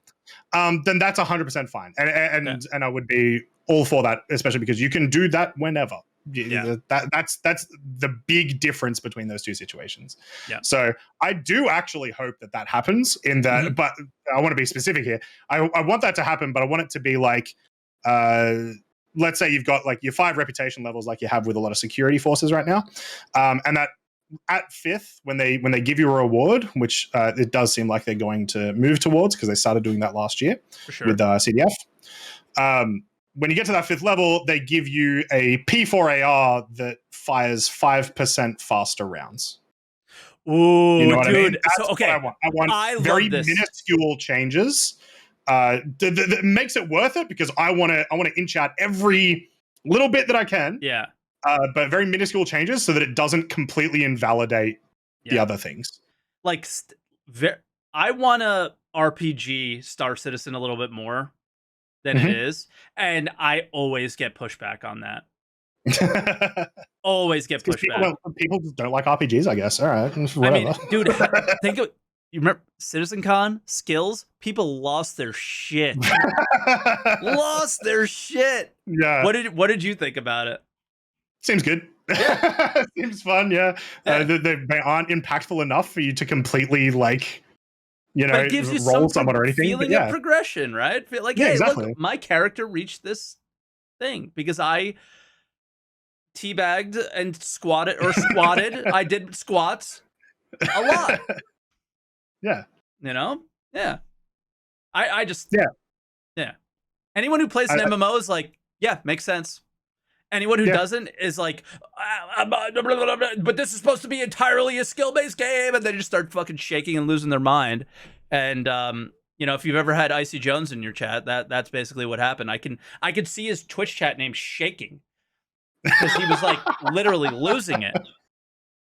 Then that's 100% fine, and I would be all for that, especially because you can do that whenever. Yeah. That's the big difference between those two situations. Yeah. So I do actually hope that happens in that, but I want to be specific here. I want that to happen, but I want it to be like, let's say you've got like your 5 reputation levels, like you have with a lot of security forces right now, and that at 5th, when they give you a reward, which it does seem like they're going to move towards, because they started doing that last year with CDF. When you get to that 5th level, they give you a P4AR that fires 5% faster rounds. Ooh, you know what dude! I mean? That's so okay, what I want. I love very minuscule changes. That makes it worth it, because I want to inch out every little bit that I can. Yeah. But very minuscule changes so that it doesn't completely invalidate the other things. Like, I want to RPG Star Citizen a little bit more than it is, and I always get pushback on that. Always get pushback. People just don't like RPGs, I guess. All right, whatever. I mean, dude, think of, you remember CitizenCon skills? People lost their shit. Lost their shit. Yeah. What did you think about it? Seems good. Seems fun. Yeah. They aren't impactful enough for you to completely like, you know, but it gives you roll someone or anything. Feeling of progression, right? Like, yeah, hey, exactly. Look, my character reached this thing because I teabagged and squatted. I did squats a lot. Yeah. You know? Yeah. I just yeah. Anyone who plays an MMO is like, yeah, makes sense. Anyone who doesn't is like, but this is supposed to be entirely a skill-based game, and they just start fucking shaking and losing their mind. And you know, if you've ever had Icy Jones in your chat, that's basically what happened. I could see his Twitch chat name shaking because he was like literally losing it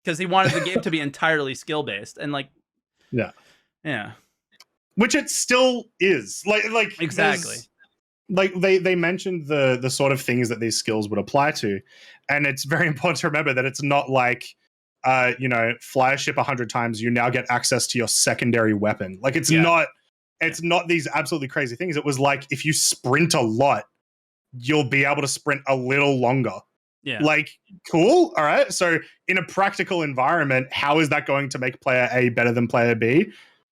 because he wanted the game to be entirely skill-based, and like, yeah, which it still is. Like exactly. Like they mentioned the sort of things that these skills would apply to, and it's very important to remember that it's not like you know, fly a ship 100 times, you now get access to your secondary weapon. Like it's not these absolutely crazy things. It was like if you sprint a lot, you'll be able to sprint a little longer. Yeah. Like, cool. All right. So in a practical environment, how is that going to make player A better than player B?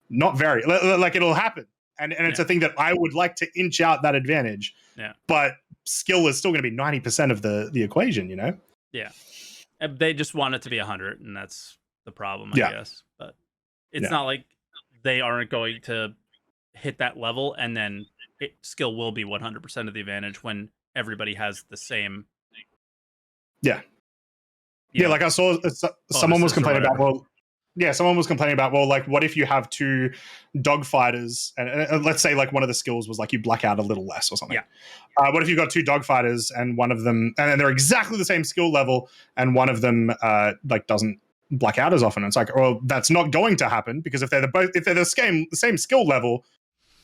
Not very. Like it'll happen. And it's a thing that I would like to inch out that advantage. Yeah. But skill is still going to be 90% of the equation, you know? Yeah. They just want it to be 100, and that's the problem, I guess. But it's not like they aren't going to hit that level, and then skill will be 100% of the advantage when everybody has the same. Yeah. Yeah, like I saw someone was complaining about, someone was complaining about, well, like, what if you have two dogfighters, and let's say, like, one of the skills was, like, you black out a little less or something. Yeah. What if you've got two dogfighters, and one of them, and they're exactly the same skill level, and one of them, like, doesn't black out as often? It's like, well, that's not going to happen, because if they're the same skill level,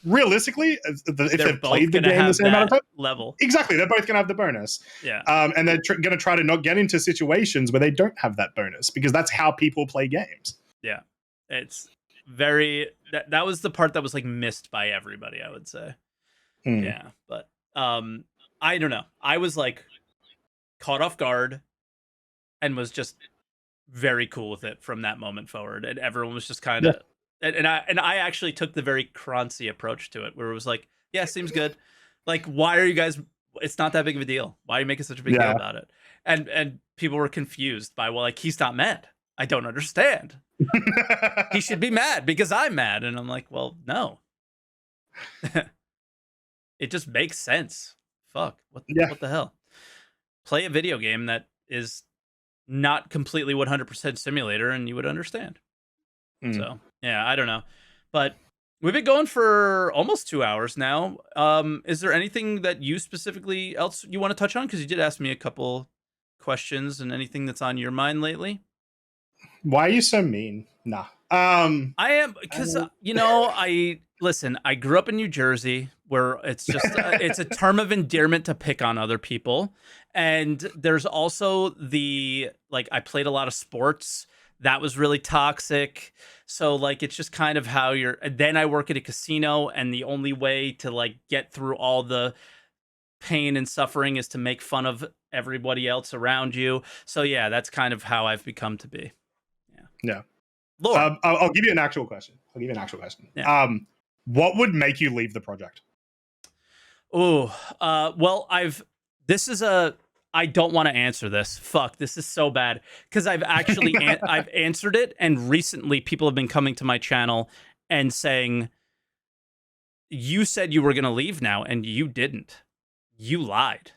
realistically, if they've played the game the same amount of time, level, exactly, they're both going to have the bonus. Yeah. And they're going to try to not get into situations where they don't have that bonus, because that's how people play games. Yeah, it's very that was the part that was like missed by everybody, I would say. Yeah, but I don't know. I was like caught off guard and was just very cool with it from that moment forward, and everyone was just kind of and I actually took the very Croncy approach to it, where it was like, yeah, seems good. Like, why are you guys? It's not that big of a deal. Why are you making such a big deal about it? And people were confused by, well, like, he's not mad. I don't understand. He should be mad because I'm mad. And I'm like, well, no. It just makes sense. Fuck. What the hell? Play a video game that is not completely 100% simulator and you would understand. So, yeah, I don't know. But we've been going for almost 2 hours now. Is there anything that you specifically else you want to touch on? Because you did ask me a couple questions, and anything that's on your mind lately? Why are you so mean? Nah. I am, because you know, I grew up in New Jersey, where it's just it's a term of endearment to pick on other people, and there's also the, like, I played a lot of sports that was really toxic, so like it's just kind of how you're. And then I work at a casino, and the only way to like get through all the pain and suffering is to make fun of everybody else around you. So yeah, that's kind of how I've become to be. Yeah. Lord. I'll give you an actual question. Yeah. What would make you leave the project? Oh, well, I don't want to answer this. Fuck, this is so bad. Because I've actually, I've answered it, and recently people have been coming to my channel and saying, you said you were going to leave now, and you didn't. You lied.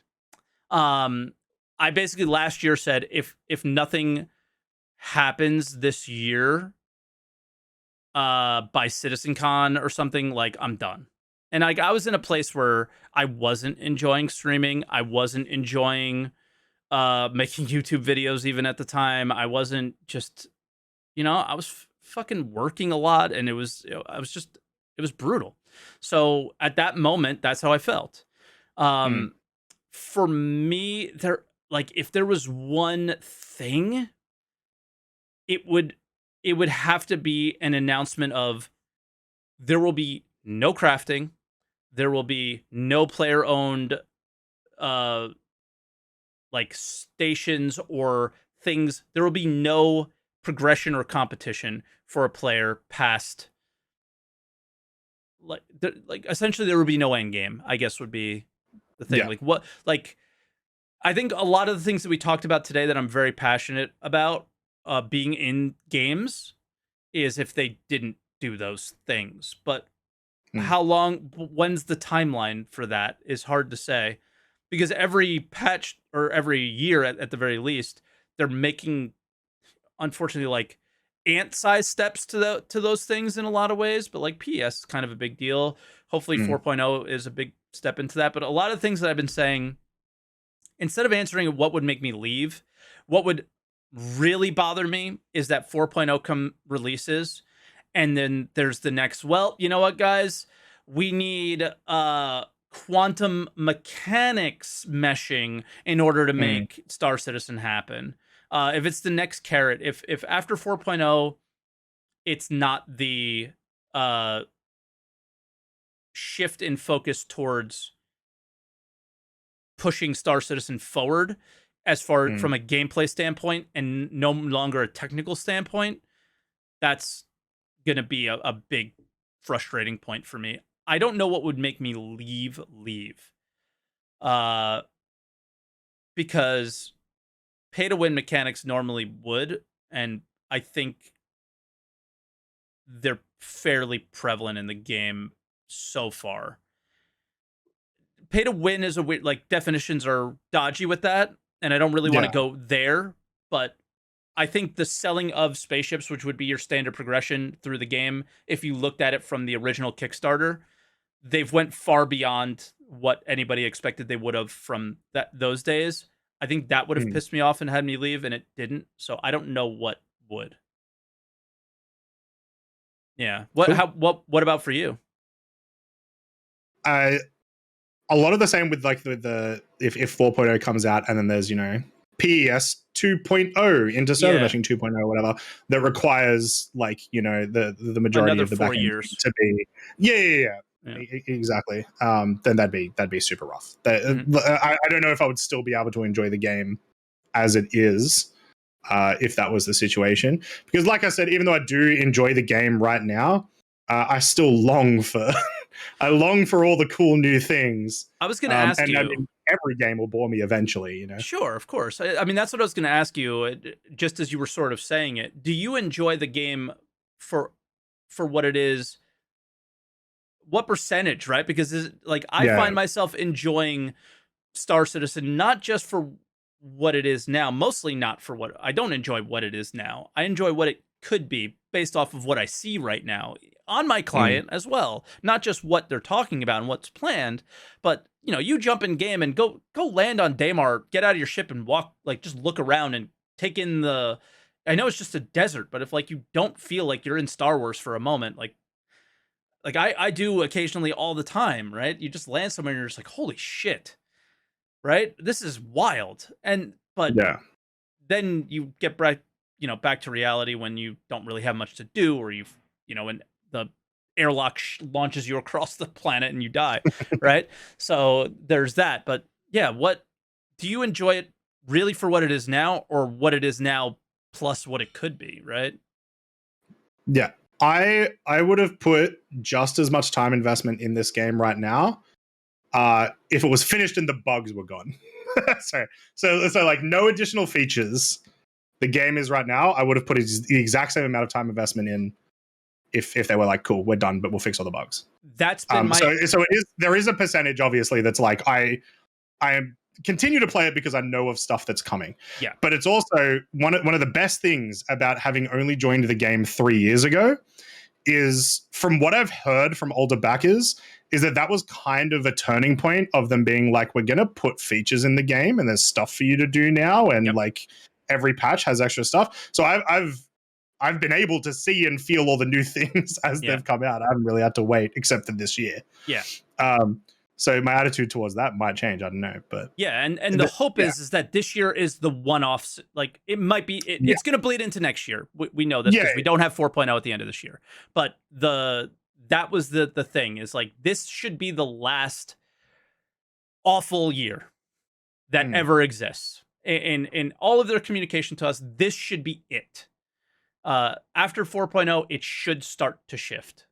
I basically last year said, if nothing happens this year by CitizenCon or something, like, I'm done. And like, I was in a place where I wasn't enjoying streaming. I wasn't enjoying making YouTube videos even at the time. I wasn't just, you know, I was fucking working a lot, and it was it was brutal. So at that moment, that's how I felt. Mm. For me, like if there was one thing, it would it would have to be an announcement of there will be no crafting, there will be no player owned uh like stations or things. There will be no progression or competition for a player past like essentially there would be no end game, I guess would be the thing. Yeah. Like what like I think a lot of the things that we talked about today that I'm very passionate about being in games is if they didn't do those things. But Mm. how long, when's the timeline for that is hard to say because every patch or every year at the very least, they're making, unfortunately, like ant-sized steps to those things in a lot of ways. But like PS is kind of a big deal. Hopefully Mm. 4.0 is a big step into that. But a lot of things that I've been saying, instead of answering what would make me leave, what would really bother me is that 4.0 releases and then there's the next, well, you know what guys, we need quantum mechanics meshing in order to Mm. make Star Citizen happen. If it's the next carrot, if after 4.0 it's not the uh shift in focus towards pushing Star Citizen forward as far Mm. from a gameplay standpoint and no longer a technical standpoint, that's going to be a big frustrating point for me. I don't know what would make me leave. Uh, because pay to win mechanics normally would, and I think they're fairly prevalent in the game so far. Pay to win is a weird, like definitions are dodgy with that, and I don't really want to Yeah. go there, but I think the selling of spaceships, which would be your standard progression through the game, if you looked at it from the original Kickstarter, they've went far beyond what anybody expected they would have from those days. I think that would have Mm. pissed me off and had me leave, and it didn't. So I don't know what would. Yeah. Cool. What about for you? I A lot of the same with like the if 4.0 comes out and then there's PES 2.0 into server Yeah. meshing 2.0 whatever that requires like the majority Another of the 4 backend years. to be yeah. Yeah. Exactly. Then that'd be super rough. Mhm. I don't know if I would still be able to enjoy the game as it is if that was the situation. Because, like I said, even though I do enjoy the game right now, I still long for I long for all the cool new things. I was going to ask And I you. mean, every game will bore me eventually. Sure, of course. I mean, that's what I was going to ask you. Just as you were sort of saying it, do you enjoy the game for what it is? What percentage, right? Because like I Yeah. find myself enjoying Star Citizen not just for what it is now, mostly not for what I don't enjoy what it is now. I enjoy what it could be based off of what I see right now on my Mm. client as well. Not just what they're talking about and what's planned, but you jump in game and go land on Daymar, get out of your ship and walk, like just look around and take in the. I know it's just a desert, but if like you don't feel like you're in Star Wars for a moment, like I do occasionally all the time, right? You just land somewhere and you're just like, holy shit, right? This is wild. But Yeah. then you get back to reality when you don't really have much to do, or when the airlock launches you across the planet and you die, right? So there's that. But yeah, what do you enjoy it really for what it is now, or what it is now plus what it could be, right? Yeah. I would have put just as much time investment in this game right now if it was finished and the bugs were gone. so like no additional features. The game is right now. I would have put the exact same amount of time investment in if they were like, cool, we're done, but we'll fix all the bugs. That's been my So there is a percentage obviously that's like I am continue to play it because I know of stuff that's coming. Yeah. But it's also one of the best things about having only joined the game 3 years ago is, from what I've heard from older backers, is that was kind of a turning point of them being like, we're going to put features in the game and there's stuff for you to do now. And like every patch has extra stuff. So I've I've been able to see and feel all the new things as they've come out. I haven't really had to wait, except for this year. Yeah. So my attitude towards that might change. I don't know, but yeah, and the hope is that this year is the one-off. Like it might be, it's going to bleed into next year. We know this because we don't have 4.0 at the end of this year. But that was the thing is like this should be the last awful year that ever exists in all of their communication to us. This should be it. After 4.0, it should start to shift.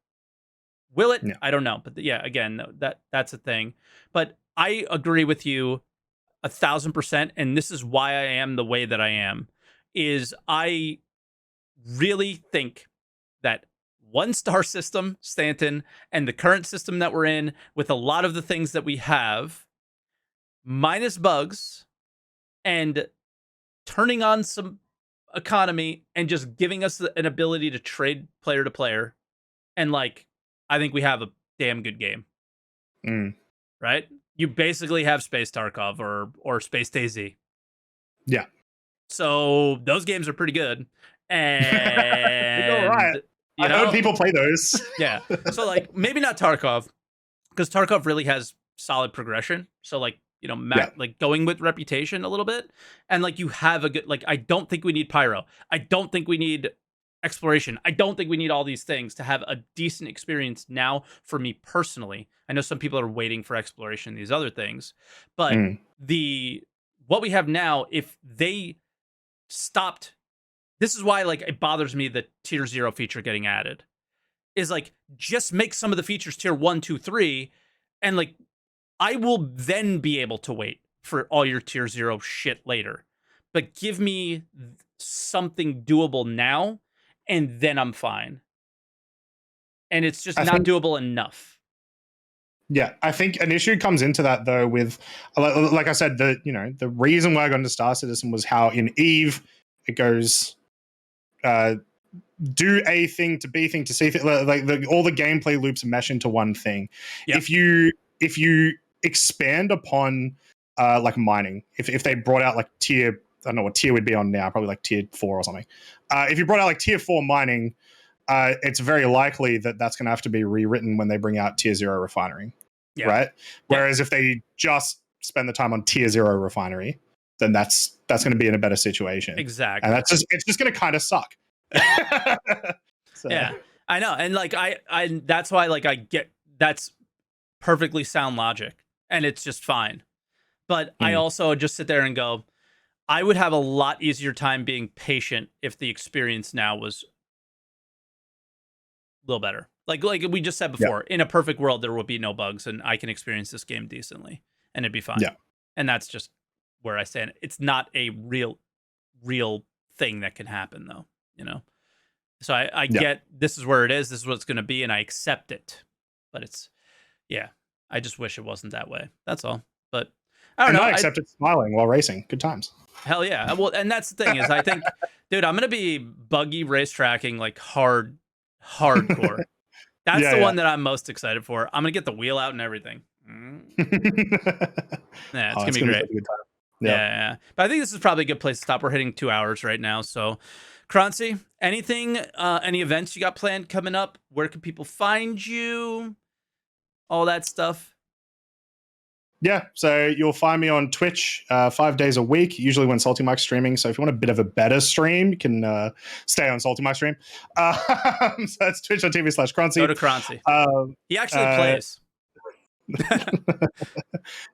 Will it? I don't know. But again, that's a thing. But I agree with you 1,000%. And this is why I am the way that I am, is I really think that one-star system, Stanton, and the current system that we're in, with a lot of the things that we have, minus bugs, and turning on some economy, and just giving us an ability to trade player to player, and like, I think we have a damn good game. Right? You basically have Space Tarkov or Space DayZ. Yeah. So those games are pretty good. And all right. I heard people play those. Yeah. So like maybe not Tarkov, because Tarkov really has solid progression. So like, like going with reputation a little bit. And like you have a good, like, I don't think we need pyro. I don't think we need exploration. I don't think we need all these things to have a decent experience now for me personally. I know some people are waiting for exploration and these other things, but what we have now, if they stopped, this is why like it bothers me the tier 0 feature getting added, is like just make some of the features tier 1, 2, 3, and like I will then be able to wait for all your tier 0 shit later. But give me something doable now, and then I'm fine. And it's just not doable enough. Yeah, I think an issue comes into that though with, like I said, the reason why I got into Star Citizen was how in EVE it goes, do A thing to B thing to C thing, like all the gameplay loops mesh into one thing. Yep. If you expand upon like mining, if they brought out like tier, I don't know what tier we'd be on now, probably like tier 4 or something. If you brought out like tier 4 mining, it's very likely that that's going to have to be rewritten when they bring out tier 0 refinery, right? Whereas if they just spend the time on tier 0 refinery, then that's going to be in a better situation. Exactly. And it's just going to kind of suck. So. Yeah, I know. And like, I that's why like I get, that's perfectly sound logic and it's just fine. But I also just sit there and go, I would have a lot easier time being patient if the experience now was a little better. Like we just said before, in a perfect world, there would be no bugs and I can experience this game decently and it'd be fine. Yeah. And that's just where I stand. It's not a real thing that can happen though, So I get this is where it is. This is what it's going to be. And I accept it. But it's, I just wish it wasn't that way. That's all. But I don't know. I accept it smiling while racing. Good times. Hell yeah. Well, and that's the thing is I think, dude, I'm going to be buggy racetracking like hardcore. That's the one that I'm most excited for. I'm going to get the wheel out and everything. Yeah, it's going to be great. Yeah. But I think this is probably a good place to stop. We're hitting 2 hours right now. So, Croncy, anything, any events you got planned coming up? Where can people find you? All that stuff. Yeah, so you'll find me on Twitch 5 days a week, usually when SaltEMike's streaming. So if you want a bit of a better stream, you can stay on SaltEMike stream. So that's twitch.tv/Croncy. Go to Croncy. He actually plays.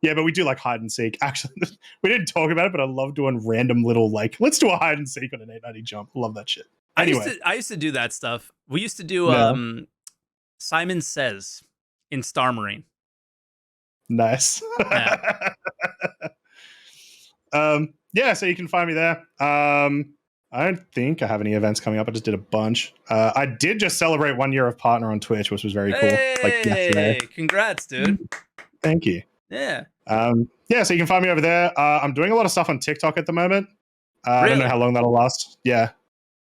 Yeah, but we do like hide and seek. Actually, we didn't talk about it, but I love doing random little like, let's do a hide and seek on an 890 jump. Love that shit. Anyway, I used to do that stuff. We used to do Simon Says in Star Marine. Nice. Yeah. So you can find me there. I don't think I have any events coming up. I just did a bunch. I did just celebrate 1 year of partner on Twitch, which was very cool. Like yesterday. Congrats, dude. Thank you. Yeah. Yeah, so you can find me over there. I'm doing a lot of stuff on TikTok at the moment. Really? I don't know how long that'll last. Yeah.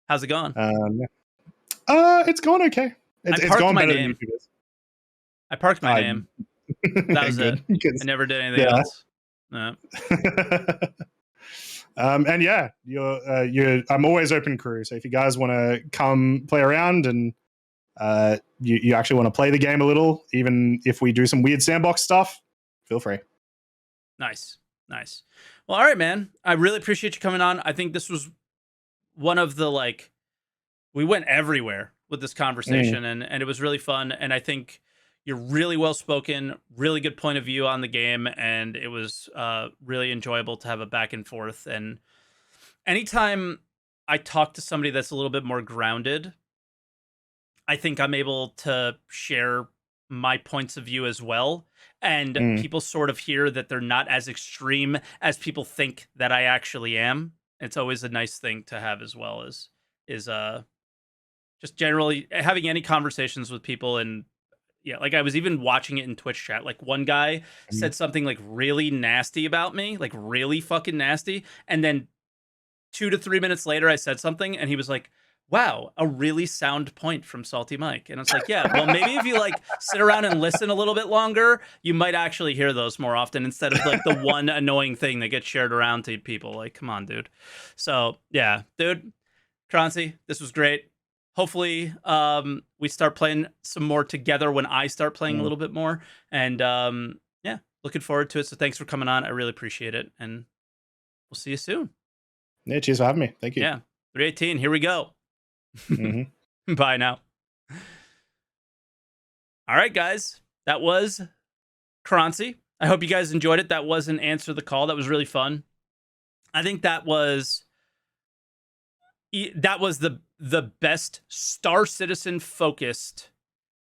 How's it going? It's going okay. It's going better than YouTube is. I parked my name. That was it. I never did anything else. No. And yeah, I'm always open crew. So if you guys want to come play around and you actually want to play the game a little, even if we do some weird sandbox stuff, feel free. Nice. Well, all right, man. I really appreciate you coming on. I think this was one of the, like, we went everywhere with this conversation, and it was really fun. And I think you're really well spoken, really good point of view on the game, and it was really enjoyable to have a back and forth. And anytime I talk to somebody that's a little bit more grounded, I think I'm able to share my points of view as well. And people sort of hear that they're not as extreme as people think that I actually am. It's always a nice thing to have, as well as just generally having any conversations with people. And yeah, like I was even watching it in Twitch chat. Like one guy said something like really nasty about me, like really fucking nasty. And then 2 to 3 minutes later, I said something and he was like, wow, a really sound point from SaltEMike. And it's like, yeah, well, maybe if you like sit around and listen a little bit longer, you might actually hear those more often instead of like the one annoying thing that gets shared around to people. Like, come on, dude. So yeah, dude, Croncy, this was great. Hopefully we start playing some more together when I start playing a little bit more. And yeah, looking forward to it. So thanks for coming on. I really appreciate it. And we'll see you soon. Yeah, cheers for having me. Thank you. Yeah, 318, here we go. Bye now. All right, guys, that was Croncy. I hope you guys enjoyed it. That was an Answer the Call. That was really fun. I think that was the best Star Citizen focused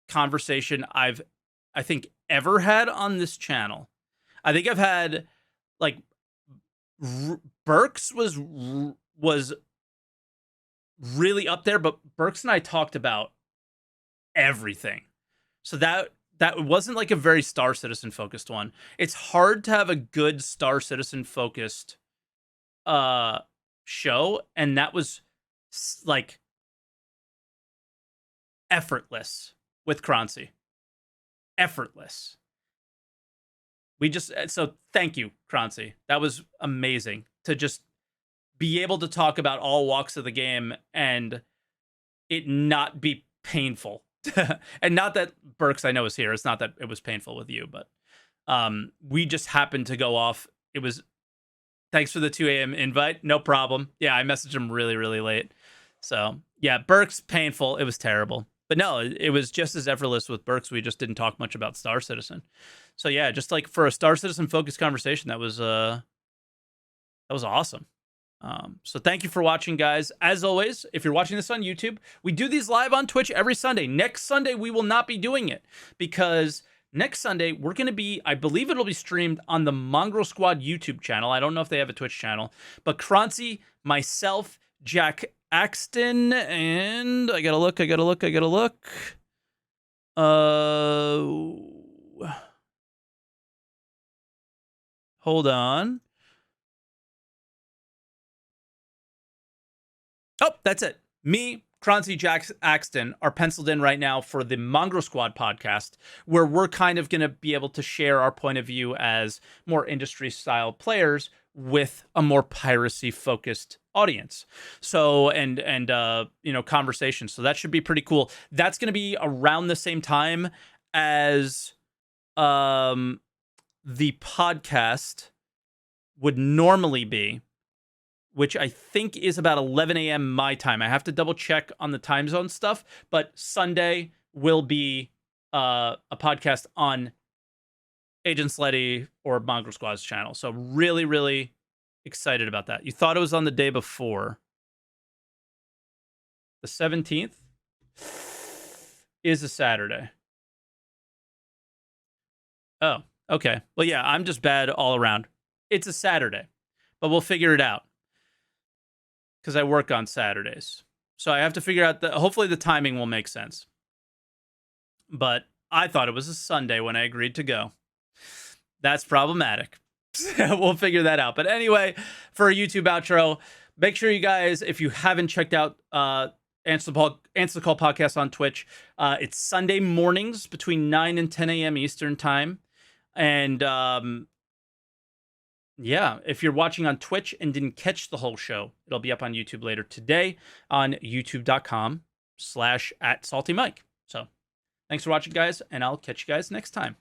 conversation I think ever had on this channel. I think I've had like Burks was really up there, but Burks and I talked about everything. So that wasn't like a very Star Citizen focused one. It's hard to have a good Star Citizen focused show, and that was like effortless with Croncy. Effortless. So thank you, Croncy. That was amazing to just be able to talk about all walks of the game and it not be painful. And not that Burks, I know, is here. It's not that it was painful with you, but we just happened to go off. It was thanks for the 2 a.m. invite. No problem. Yeah, I messaged him really, really late. So yeah, Burks, painful. It was terrible. But no, it was just as effortless with Burks. We just didn't talk much about Star Citizen. So yeah, just like for a Star Citizen focused conversation, that was awesome. So thank you for watching, guys. As always, if you're watching this on YouTube, we do these live on Twitch every Sunday. Next Sunday, we will not be doing it because next Sunday, we're going to be, I believe it'll be streamed on the Mongrel Squad YouTube channel. I don't know if they have a Twitch channel, but Croncy, myself, Jack Axton, and I gotta look. Hold on. Oh, that's it. Me, Croncy, Jack Axton are penciled in right now for the Mongrel Squad podcast, where we're kind of going to be able to share our point of view as more industry-style players with a more piracy-focused audience. So, and conversation. So that should be pretty cool. That's going to be around the same time as the podcast would normally be, which I think is about 11 a.m. my time. I have to double check on the time zone stuff, but Sunday will be a podcast on Agent Sleddy or Mongrel Squad's channel. So really, really excited about that. You thought it was on the day before. The 17th is a Saturday. Oh, okay. Well, yeah, I'm just bad all around. It's a Saturday, but we'll figure it out because I work on Saturdays. So I have to figure out hopefully the timing will make sense. But I thought it was a Sunday when I agreed to go. That's problematic. We'll figure that out. But anyway, for a YouTube outro, make sure you guys, if you haven't checked out Answer the Call podcast on Twitch, it's Sunday mornings between 9 and 10 a.m. Eastern time. And Yeah, if you're watching on Twitch and didn't catch the whole show, it'll be up on YouTube later today on youtube.com/@SaltEMike. So thanks for watching, guys, and I'll catch you guys next time.